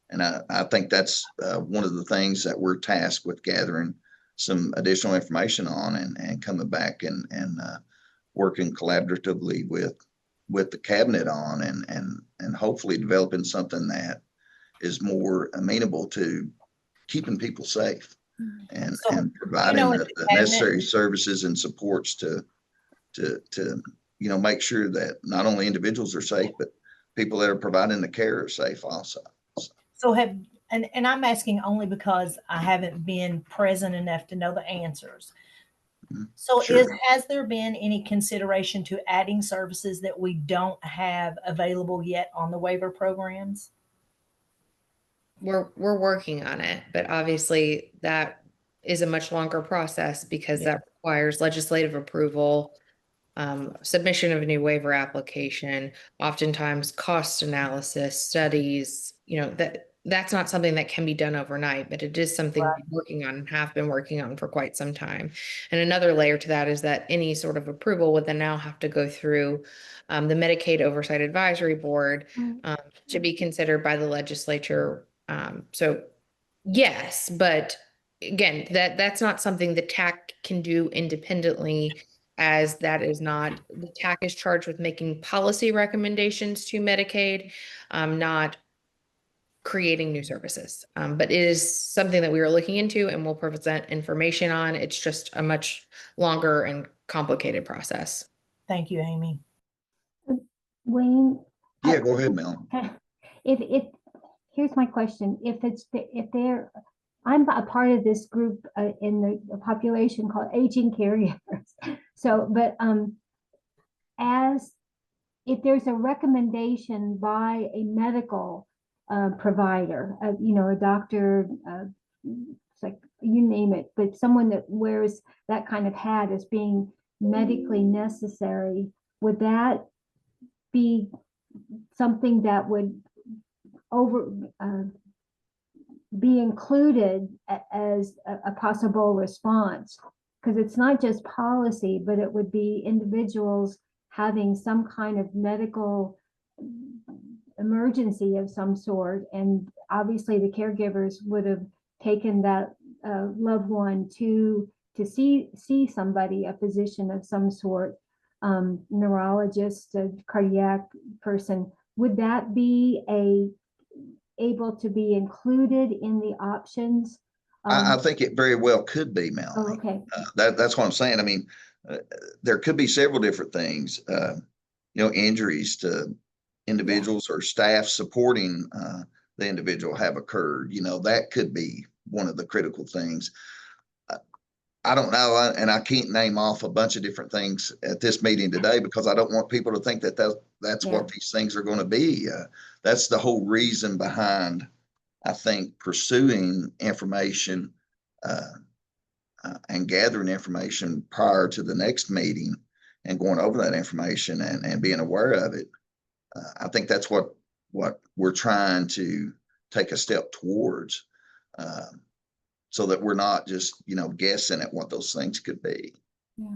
And I think that's one of the things that we're tasked with gathering some additional information on and coming back and working collaboratively with the cabinet on and hopefully developing something that is more amenable to keeping people safe and providing the necessary services and supports to make sure that not only individuals are safe, but people that are providing the care are safe also. So and I'm asking only because I haven't been present enough to know the answers. So Sure. has there been any consideration to adding services that we don't have available yet on the waiver programs? We're working on it, but obviously that is a much longer process because that requires legislative approval, submission of a new waiver application, oftentimes cost analysis, studies, that's not something that can be done overnight, but it is something we're working on and have been working on for quite some time. And another layer to that is that any sort of approval would then now have to go through the Medicaid Oversight Advisory Board to be considered by the legislature. So yes, but again, that's not something the TAC can do independently, as that is not, the TAC is charged with making policy recommendations to Medicaid, not creating new services. But it is something that we are looking into and will present information on. It's just a much longer and complicated process. Thank you, Amy. Wayne? Yeah, go ahead, Mel. Here's my question. I'm a part of this group in the population called aging caregivers. So, but if there's a recommendation by a medical provider, a doctor, it's like you name it, but someone that wears that kind of hat as being medically necessary, would that be something that would be included as a possible response? Because it's not just policy, but it would be individuals having some kind of medical emergency of some sort. And obviously the caregivers would have taken that loved one to see somebody, a physician of some sort, neurologist, a cardiac person. Would that be able to be included in the options? I think it very well could be, Melanie. Oh, okay. That's what I'm saying. I mean, there could be several different things, injuries to individuals or staff supporting the individual have occurred. That could be one of the critical things. I don't know, and I can't name off a bunch of different things at this meeting today because I don't want people to think that's what these things are going to be. That's the whole reason behind, I think, pursuing information and gathering information prior to the next meeting and going over that information and being aware of it. I think that's what we're trying to take a step towards, so that we're not just guessing at what those things could be. Yeah.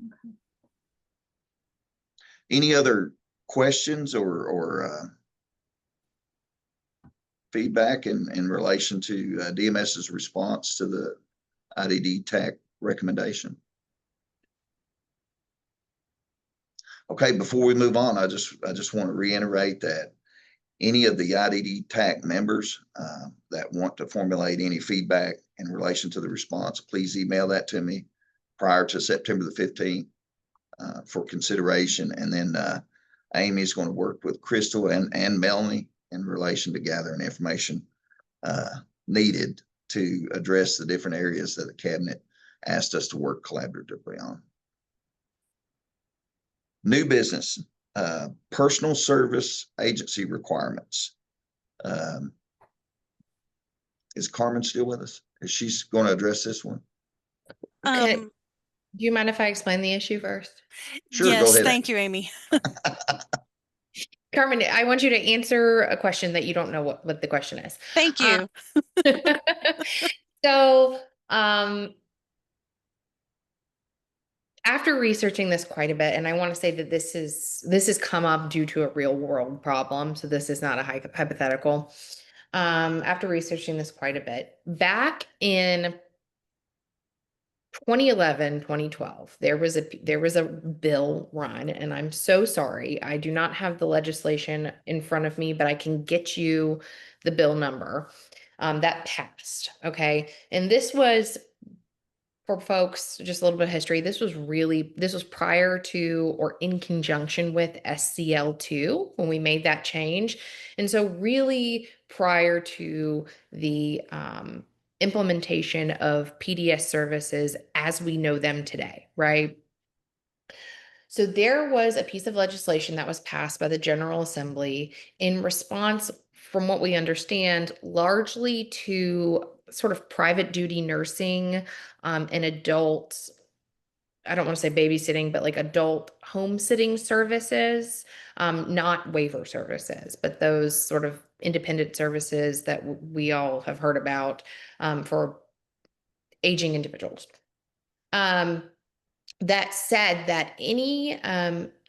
Okay. Any other questions or feedback in relation to DMS's response to the IDD TAC recommendation? Okay, before we move on, I just want to reiterate that any of the IDD TAC members that want to formulate any feedback in relation to the response, please email that to me prior to September the 15th for consideration. And then Amy is going to work with Crystal and Melanie in relation to gathering information needed to address the different areas that the cabinet asked us to work collaboratively on. New business, personal service agency requirements. Is Carmen still with us? Is she going to address this one? Do you mind if I explain the issue first? Sure, yes, go ahead. thank you, Amy. Carmen, I want you to answer a question that you don't know what the question is. Thank you. So, after researching this quite a bit, and I want to say that this has come up due to a real world problem, so this is not a hypothetical. After researching this quite a bit, back in 2011, 2012, there was a bill run, and I'm so sorry, I do not have the legislation in front of me, but I can get you the bill number that passed. Okay, and this was, for folks, just a little bit of history. This was prior to or in conjunction with SCL2 when we made that change. And so really prior to the implementation of PDS services as we know them today, right? So there was a piece of legislation that was passed by the General Assembly in response, from what we understand, largely to sort of private duty nursing and adult, I don't want to say babysitting, but like adult home sitting services, not waiver services, but those sort of independent services that we all have heard about for aging individuals. That said, that any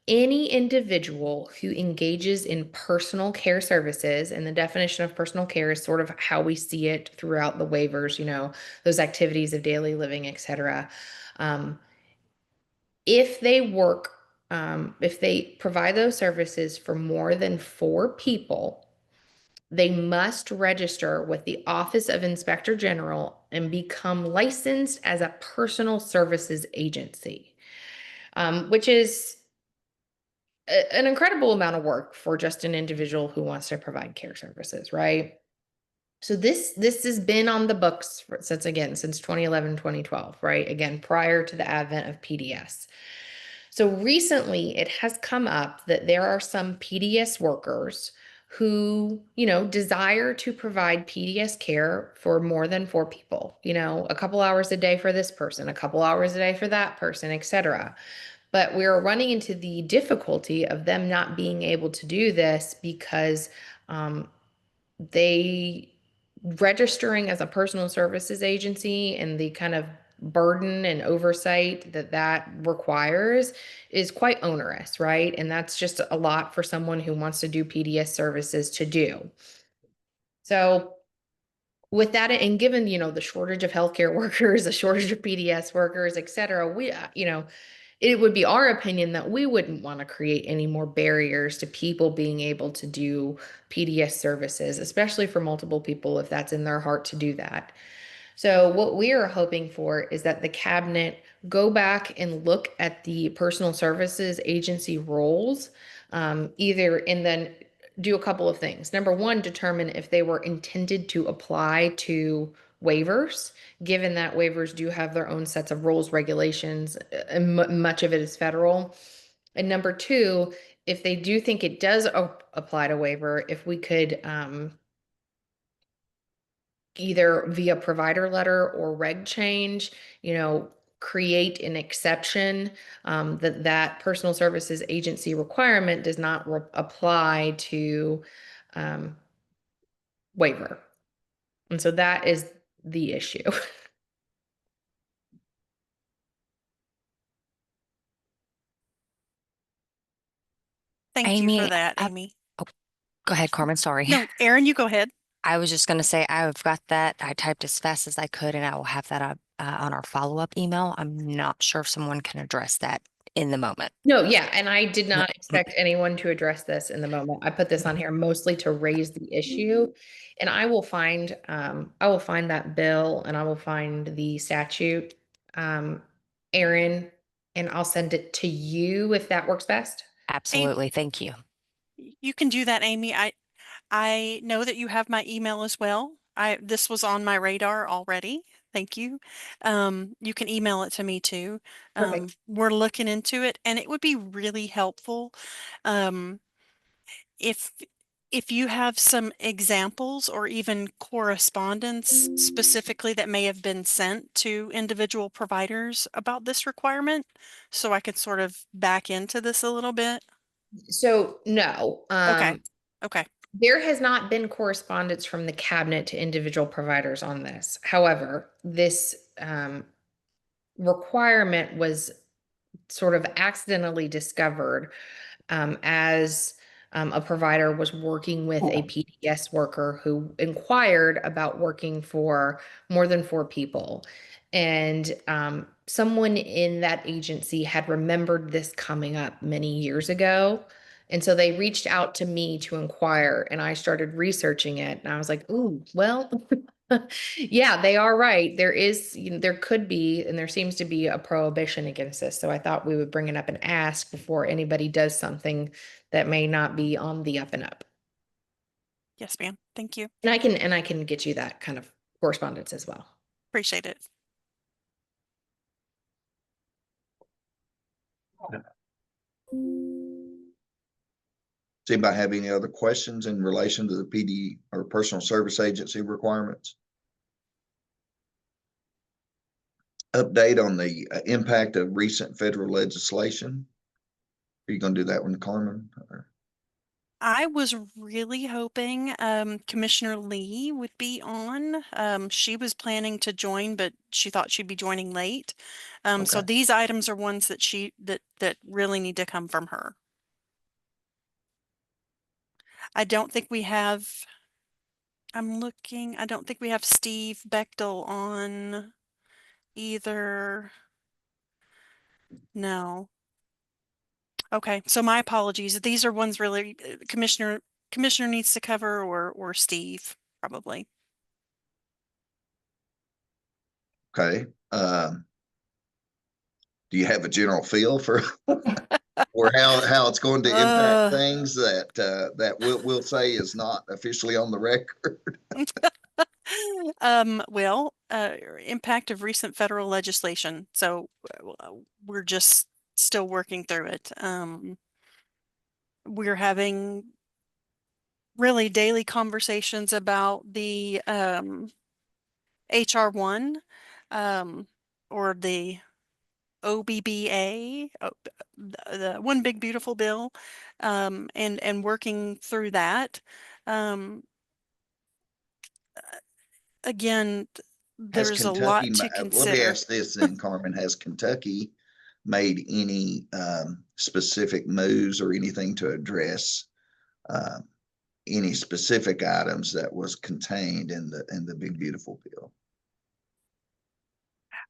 individual who engages in personal care services, and the definition of personal care is sort of how we see it throughout the waivers, those activities of daily living, et cetera. If they work, if they provide those services for more than 4 people, they must register with the Office of Inspector General and become licensed as a personal services agency, which is an incredible amount of work for just an individual who wants to provide care services, right? So this has been on the books since 2011, 2012, right? Again, prior to the advent of PDS. So recently it has come up that there are some PDS workers who, desire to provide PDS care for more than 4 people, a couple hours a day for this person, a couple hours a day for that person, et cetera. But we're running into the difficulty of them not being able to do this because they registering as a personal services agency and the kind of burden and oversight that requires is quite onerous, right? And that's just a lot for someone who wants to do PDS services to do. So with that, and given, the shortage of healthcare workers, the shortage of PDS workers, et cetera, we, it would be our opinion that we wouldn't want to create any more barriers to people being able to do PDS services, especially for multiple people if that's in their heart to do that. So what we are hoping for is that the cabinet go back and look at the personal services agency roles, either and then do a couple of things. Number one, determine if they were intended to apply to waivers, given that waivers do have their own sets of rules, regulations, and much of it is federal. And number two, if they do think it does apply to waiver, if we could either via provider letter or reg change, create an exception that personal services agency requirement does not apply to waiver. And so that is the issue. Thank you Amy, for that, I, Amy. oh, go ahead, Carmen. Sorry. No, Erin, you go ahead. I was just going to say I've got that. I typed as fast as I could, and I will have that up on our follow-up email. I'm not sure if someone can address that in the moment. No, yeah, and I did not expect anyone to address this in the moment. I put this on here mostly to raise the issue. And I will find that bill and I will find the statute, Aaron, and I'll send it to you if that works best. Absolutely. Thank you. You can do that, Amy. I know that you have my email as well. This was on my radar already. Thank you. You can email it to me too. Perfect. We're looking into it, and it would be really helpful um, if if you have some examples or even correspondence specifically that may have been sent to individual providers about this requirement, so I could sort of back into this a little bit. So no, Okay. Okay. there has not been correspondence from the cabinet to individual providers on this. However, this requirement was sort of accidentally discovered as a provider was working with a PDS worker who inquired about working for more than 4 people. And someone in that agency had remembered this coming up many years ago. And so they reached out to me to inquire, and I started researching it. And I was like, ooh, well, yeah, they are right. There is, there could be, and there seems to be a prohibition against this. So I thought we would bring it up and ask before anybody does something that may not be on the up and up. Yes, ma'am. Thank you. And I can get you that kind of correspondence as well. Appreciate it. Does anybody have any other questions in relation to the PD or personal service agency requirements? Update on the impact of recent federal legislation. Are you going to do that one, Carmen? Or? I was really hoping Commissioner Lee would be on. She was planning to join, but she thought she'd be joining late. So Okay. these items are ones that that really need to come from her. I don't think we have, I'm looking, I don't think we have Steve Bechtel on either. No. Okay, so my apologies. These are ones really Commissioner needs to cover, or Steve probably. Okay. Do you have a general feel for or how it's going to impact things that we'll say is not officially on the record? Well, impact of recent federal legislation. So we're just still working through it. We're having really daily conversations about the HR 1 or the OBBA, the One Big Beautiful Bill, and working through that. Again, Has there's a Kentucky, lot to let me consider. ask this then, Carmen, has Kentucky made any specific moves or anything to address any specific items that was contained in the Big Beautiful Bill?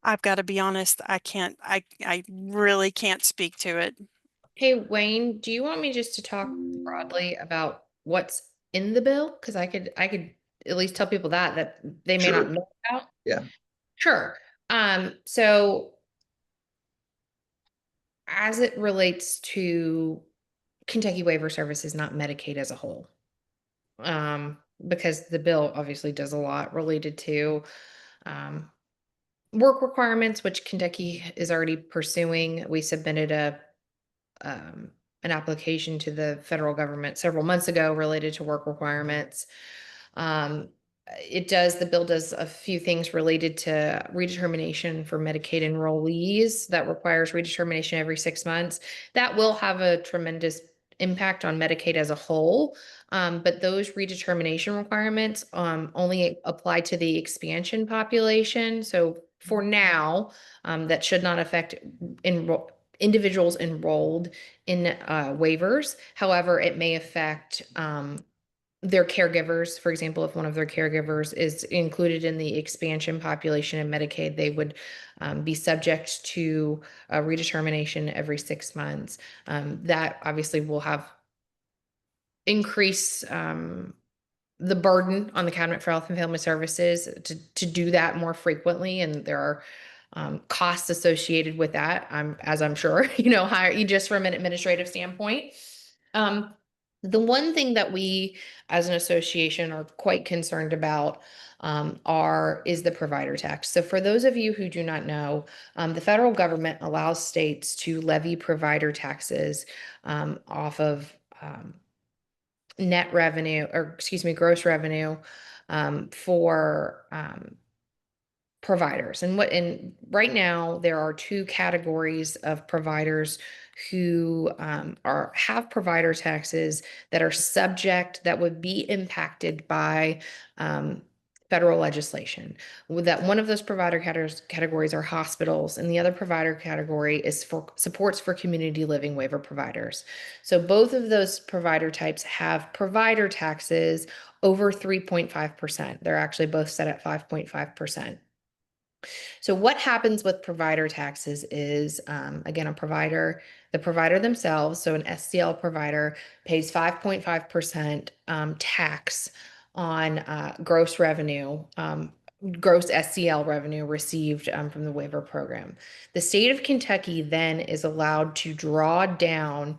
I've got to be honest, I really can't speak to it. Hey, Wayne, do you want me just to talk broadly about what's in the bill? Because I could at least tell people that they may not Sure. know about. Yeah. Sure. So as it relates to Kentucky Waiver Services, not Medicaid as a whole, because the bill obviously does a lot related to work requirements, which Kentucky is already pursuing. We submitted an application to the federal government several months ago related to work requirements. The bill does a few things related to redetermination for Medicaid enrollees that requires redetermination every 6 months. That will have a tremendous impact on Medicaid as a whole. But those redetermination requirements only apply to the expansion population. So for now, that should not affect individuals enrolled in waivers. However, it may affect their caregivers. For example, if one of their caregivers is included in the expansion population in Medicaid, they would be subject to a redetermination every 6 months. That obviously will have increase the burden on the Cabinet for Health and Family Services to do that more frequently, and there are costs associated with that. As I'm sure you know, higher just from an administrative standpoint. The one thing that we as an association are quite concerned about is the provider tax. So for those of you who do not know, the federal government allows states to levy provider taxes off of net revenue, or excuse me, gross revenue for providers. And right now there are two categories of providers who have provider taxes that are that would be impacted by federal legislation. With that, one of those provider categories are hospitals, and the other provider category is for supports for community living waiver providers. So both of those provider types have provider taxes over 3.5%. They're actually both set at 5.5%. So what happens with provider taxes is, again, the provider themselves, so an SCL provider pays 5.5% tax on gross revenue, gross SCL revenue received from the waiver program. The state of Kentucky then is allowed to draw down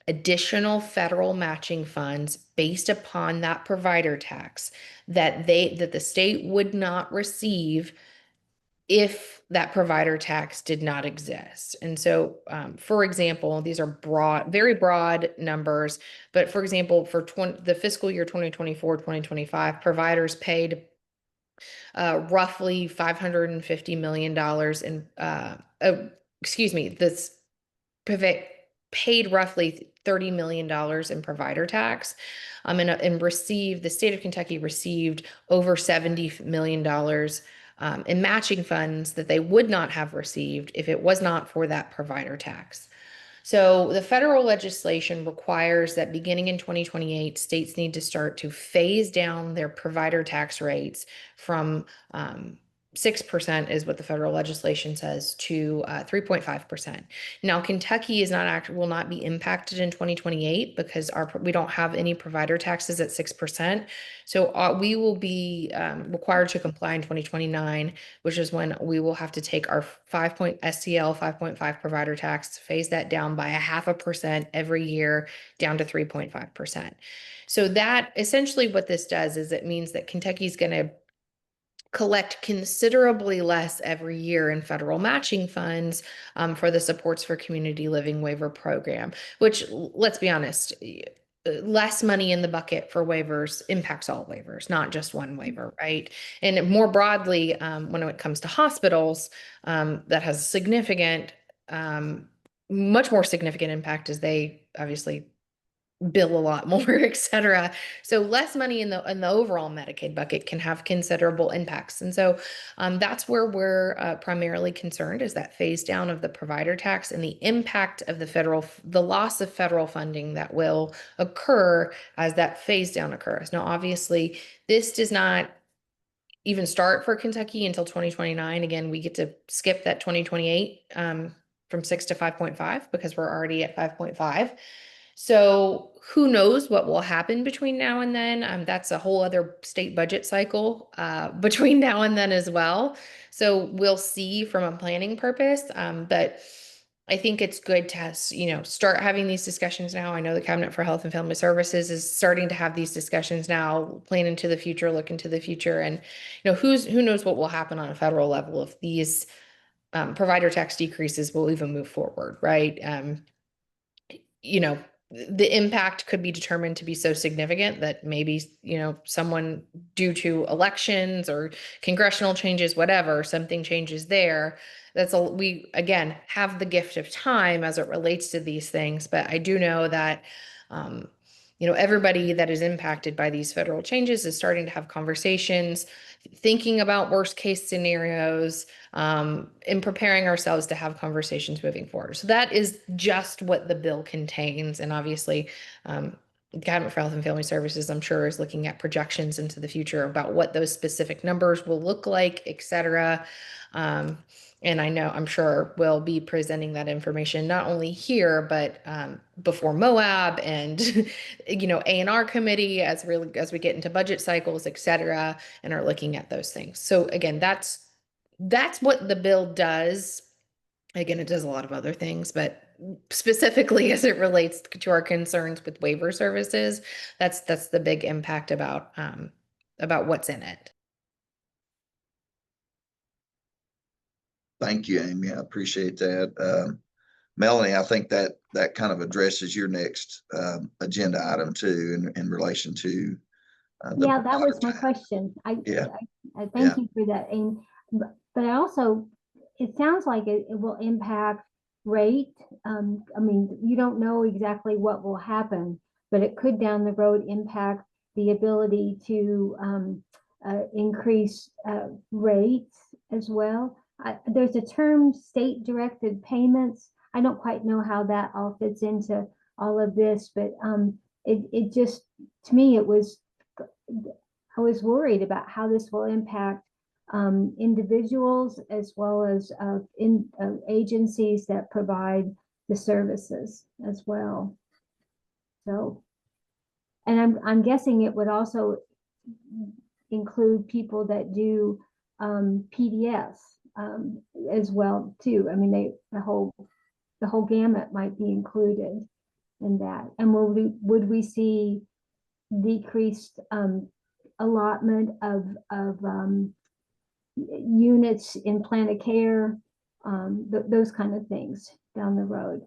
additional federal matching funds based upon that provider tax that the state would not receive if that provider tax did not exist. And so, for example, these are very broad numbers, but for example, for the fiscal year 2024-2025, providers paid roughly $550 million this paid roughly $30 million in provider tax, and the state of Kentucky received over $70 million in matching funds that they would not have received if it was not for that provider tax. So the federal legislation requires that beginning in 2028, states need to start to phase down their provider tax rates from 6% is what the federal legislation says, to 3.5%. Now, Kentucky will not be impacted in 2028 because we don't have any provider taxes at 6%. So we will be required to comply in 2029, which is when we will have to take our SCL 5.5 provider tax, phase that down by 0.5% every year down to 3.5%. So that essentially what this does is it means that Kentucky's going to collect considerably less every year in federal matching funds for the Supports for Community Living waiver program, which, let's be honest, less money in the bucket for waivers impacts all waivers, not just one waiver, right? And more broadly, when it comes to hospitals, that has a significant, much more significant impact as they obviously bill a lot more, et cetera. So less money in the overall Medicaid bucket can have considerable impacts. And so that's where we're primarily concerned, is that phase down of the provider tax and the impact of the loss of federal funding that will occur as that phase down occurs. Now, obviously, this does not even start for Kentucky until 2029. Again, we get to skip that 2028 from 6 to 5.5 because we're already at 5.5. So who knows what will happen between now and then? That's a whole other state budget cycle between now and then as well. So we'll see from a planning purpose. But I think it's good to start having these discussions now. I know the Cabinet for Health and Family Services is starting to have these discussions now, plan into the future, look into the future, and who knows what will happen on a federal level if these provider tax decreases will even move forward, right? The impact could be determined to be so significant that maybe, someone, due to elections or congressional changes, whatever, something changes there. We, again, have the gift of time as it relates to these things. But I do know that everybody that is impacted by these federal changes is starting to have conversations, thinking about worst case scenarios, and preparing ourselves to have conversations moving forward. So that is just what the bill contains. And obviously, Cabinet for Health and Family Services, I'm sure, is looking at projections into the future about what those specific numbers will look like, et cetera. And I'm sure we'll be presenting that information not only here, but before Moab and, A&R committee as we get into budget cycles, et cetera, and are looking at those things. So again, that's what the bill does. Again, it does a lot of other things, but specifically as it relates to our concerns with waiver services, that's the big impact about what's in it. Thank you, Amy. I appreciate that. Melanie, I think that kind of addresses your next agenda item too, in relation to. Yeah, that was my question. I thank you for that. And but I also, it sounds like it will impact rate. I mean, you don't know exactly what will happen, but it could down the road impact the ability to increase rates as well. There's a term, state directed payments. I don't quite know how that all fits into all of this, but it just, to me, I was worried about how this will impact individuals as well as agencies that provide the services as well. So, and I'm guessing it would also include people that do PDS as well too. I mean, the whole gamut might be included in that. And would we see decreased allotment of units in plan of care, those kind of things down the road?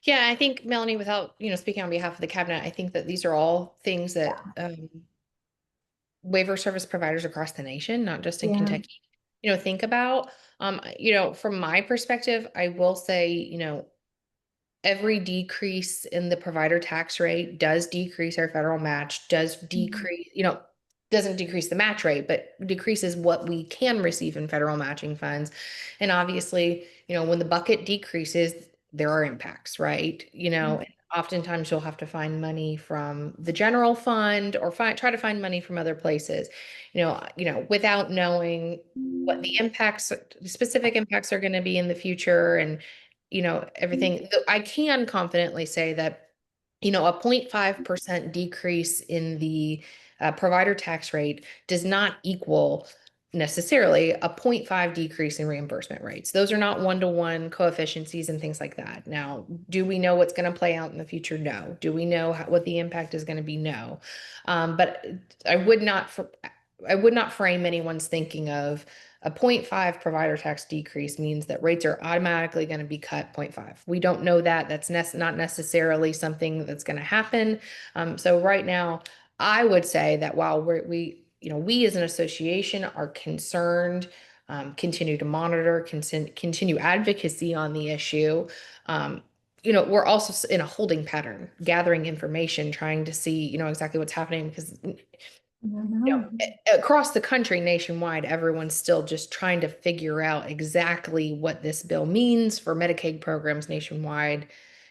Yeah, I think, Melanie, without, speaking on behalf of the cabinet, I think that these are all things that waiver service providers across the nation, not just in Kentucky, think about. From my perspective, I will say, every decrease in the provider tax rate does decrease our federal match, does decrease, doesn't decrease the match rate, but decreases what we can receive in federal matching funds. And obviously, when the bucket decreases, there are impacts, right? And oftentimes you'll have to find money from the general fund or try to find money from other places, without knowing what the specific impacts are going to be in the future and, everything. I can confidently say that, a 0.5% decrease in the provider tax rate does not equal necessarily a 0.5 decrease in reimbursement rates. Those are not one-to-one coefficiencies and things like that. Now, do we know what's going to play out in the future? No. Do we know what the impact is going to be? No. But I would not frame anyone's thinking of a 0.5 provider tax decrease means that rates are automatically going to be cut 0.5. We don't know that. That's not necessarily something that's going to happen. So right now, I would say that while we as an association are concerned, continue to monitor, continue advocacy on the issue, we're also in a holding pattern, gathering information, trying to see, exactly what's happening because across the country, nationwide, everyone's still just trying to figure out exactly what this bill means for Medicaid programs nationwide,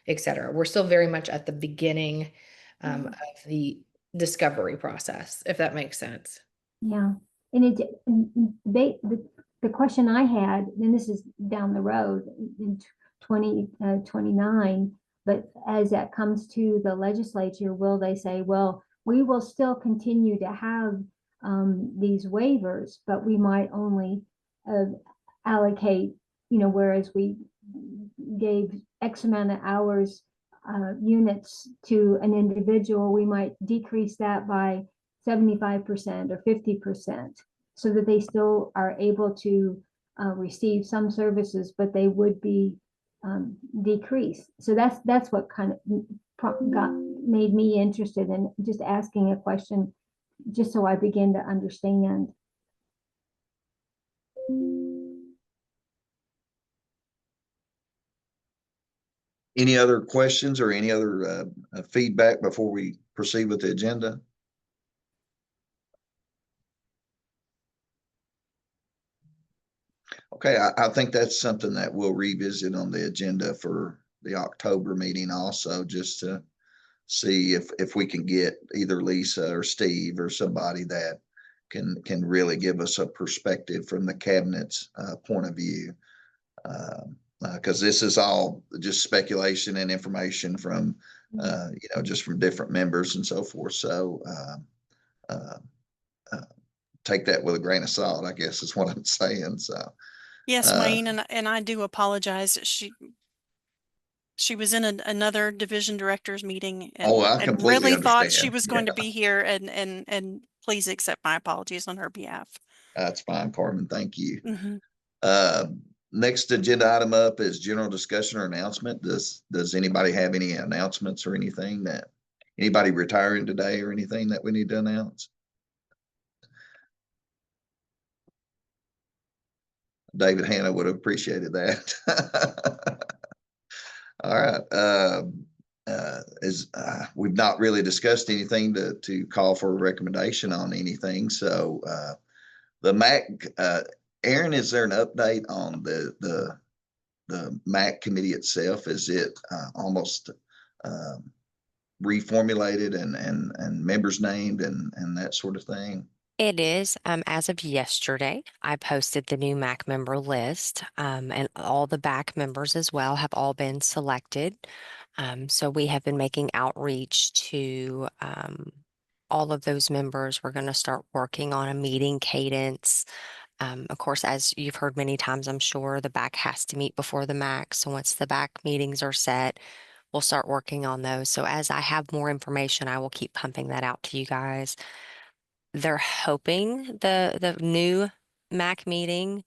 et cetera. We're still very much at the beginning of the discovery process, if that makes sense. Yeah. And the question I had, and this is down the road in 2029, but as that comes to the legislature, will they say, well, we will still continue to have these waivers, but we might only allocate, whereas we gave X amount of hours units to an individual, we might decrease that by 75% or 50% so that they still are able to receive some services, but they would be decreased. So that's what kind of made me interested in just asking a question, just so I begin to understand. Any other questions or any other feedback before we proceed with the agenda? Okay, I think that's something that we'll revisit on the agenda for the October meeting also, just to see if we can get either Lisa or Steve or somebody that can really give us a perspective from the cabinet's point of view. Because this is all just speculation and information from, just from different members and so forth. So take that with a grain of salt, I guess is what I'm saying. So Yes, Wayne, and I do apologize. She was in another division directors meeting I and completely really thought she understand. was going to be here, and please accept my apologies on her behalf. That's fine, Carmen. Thank you. Mm-hmm. Next agenda item up is general discussion or announcement. Does anybody have any announcements or anything that anybody retiring today or anything that we need to announce? David Hanna would have appreciated that. All right. We've not really discussed anything to call for a recommendation on anything. So the MAC, Aaron, is there an update on the MAC committee itself? Is it almost reformulated and members named and that sort of thing? It is, as of yesterday, I posted the new MAC member list, and all the BAC members as well have all been selected. So we have been making outreach to all of those members. We're going to start working on a meeting cadence. Of course, as you've heard many times, I'm sure the BAC has to meet before the MAC. So once the BAC meetings are set, we'll start working on those. So as I have more information, I will keep pumping that out to you guys. They're hoping the new MAC meeting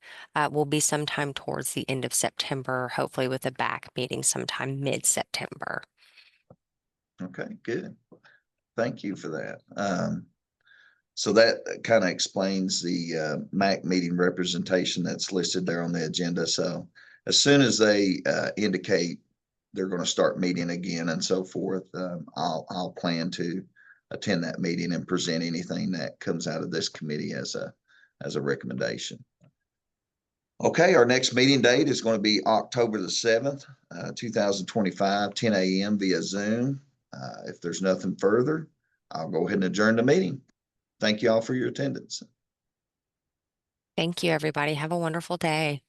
will be sometime towards the end of September, hopefully with a BAC meeting sometime mid-September. Okay, good. Thank you for that. So that kind of explains the MAC meeting representation that's listed there on the agenda. So as soon as they indicate they're going to start meeting again and so forth, I'll plan to attend that meeting and present anything that comes out of this committee as a recommendation. Okay, our next meeting date is going to be October the 7th, 2025, 10 a.m. via Zoom. If there's nothing further, I'll go ahead and adjourn the meeting. Thank you all for your attendance. Thank you, everybody. Have a wonderful day.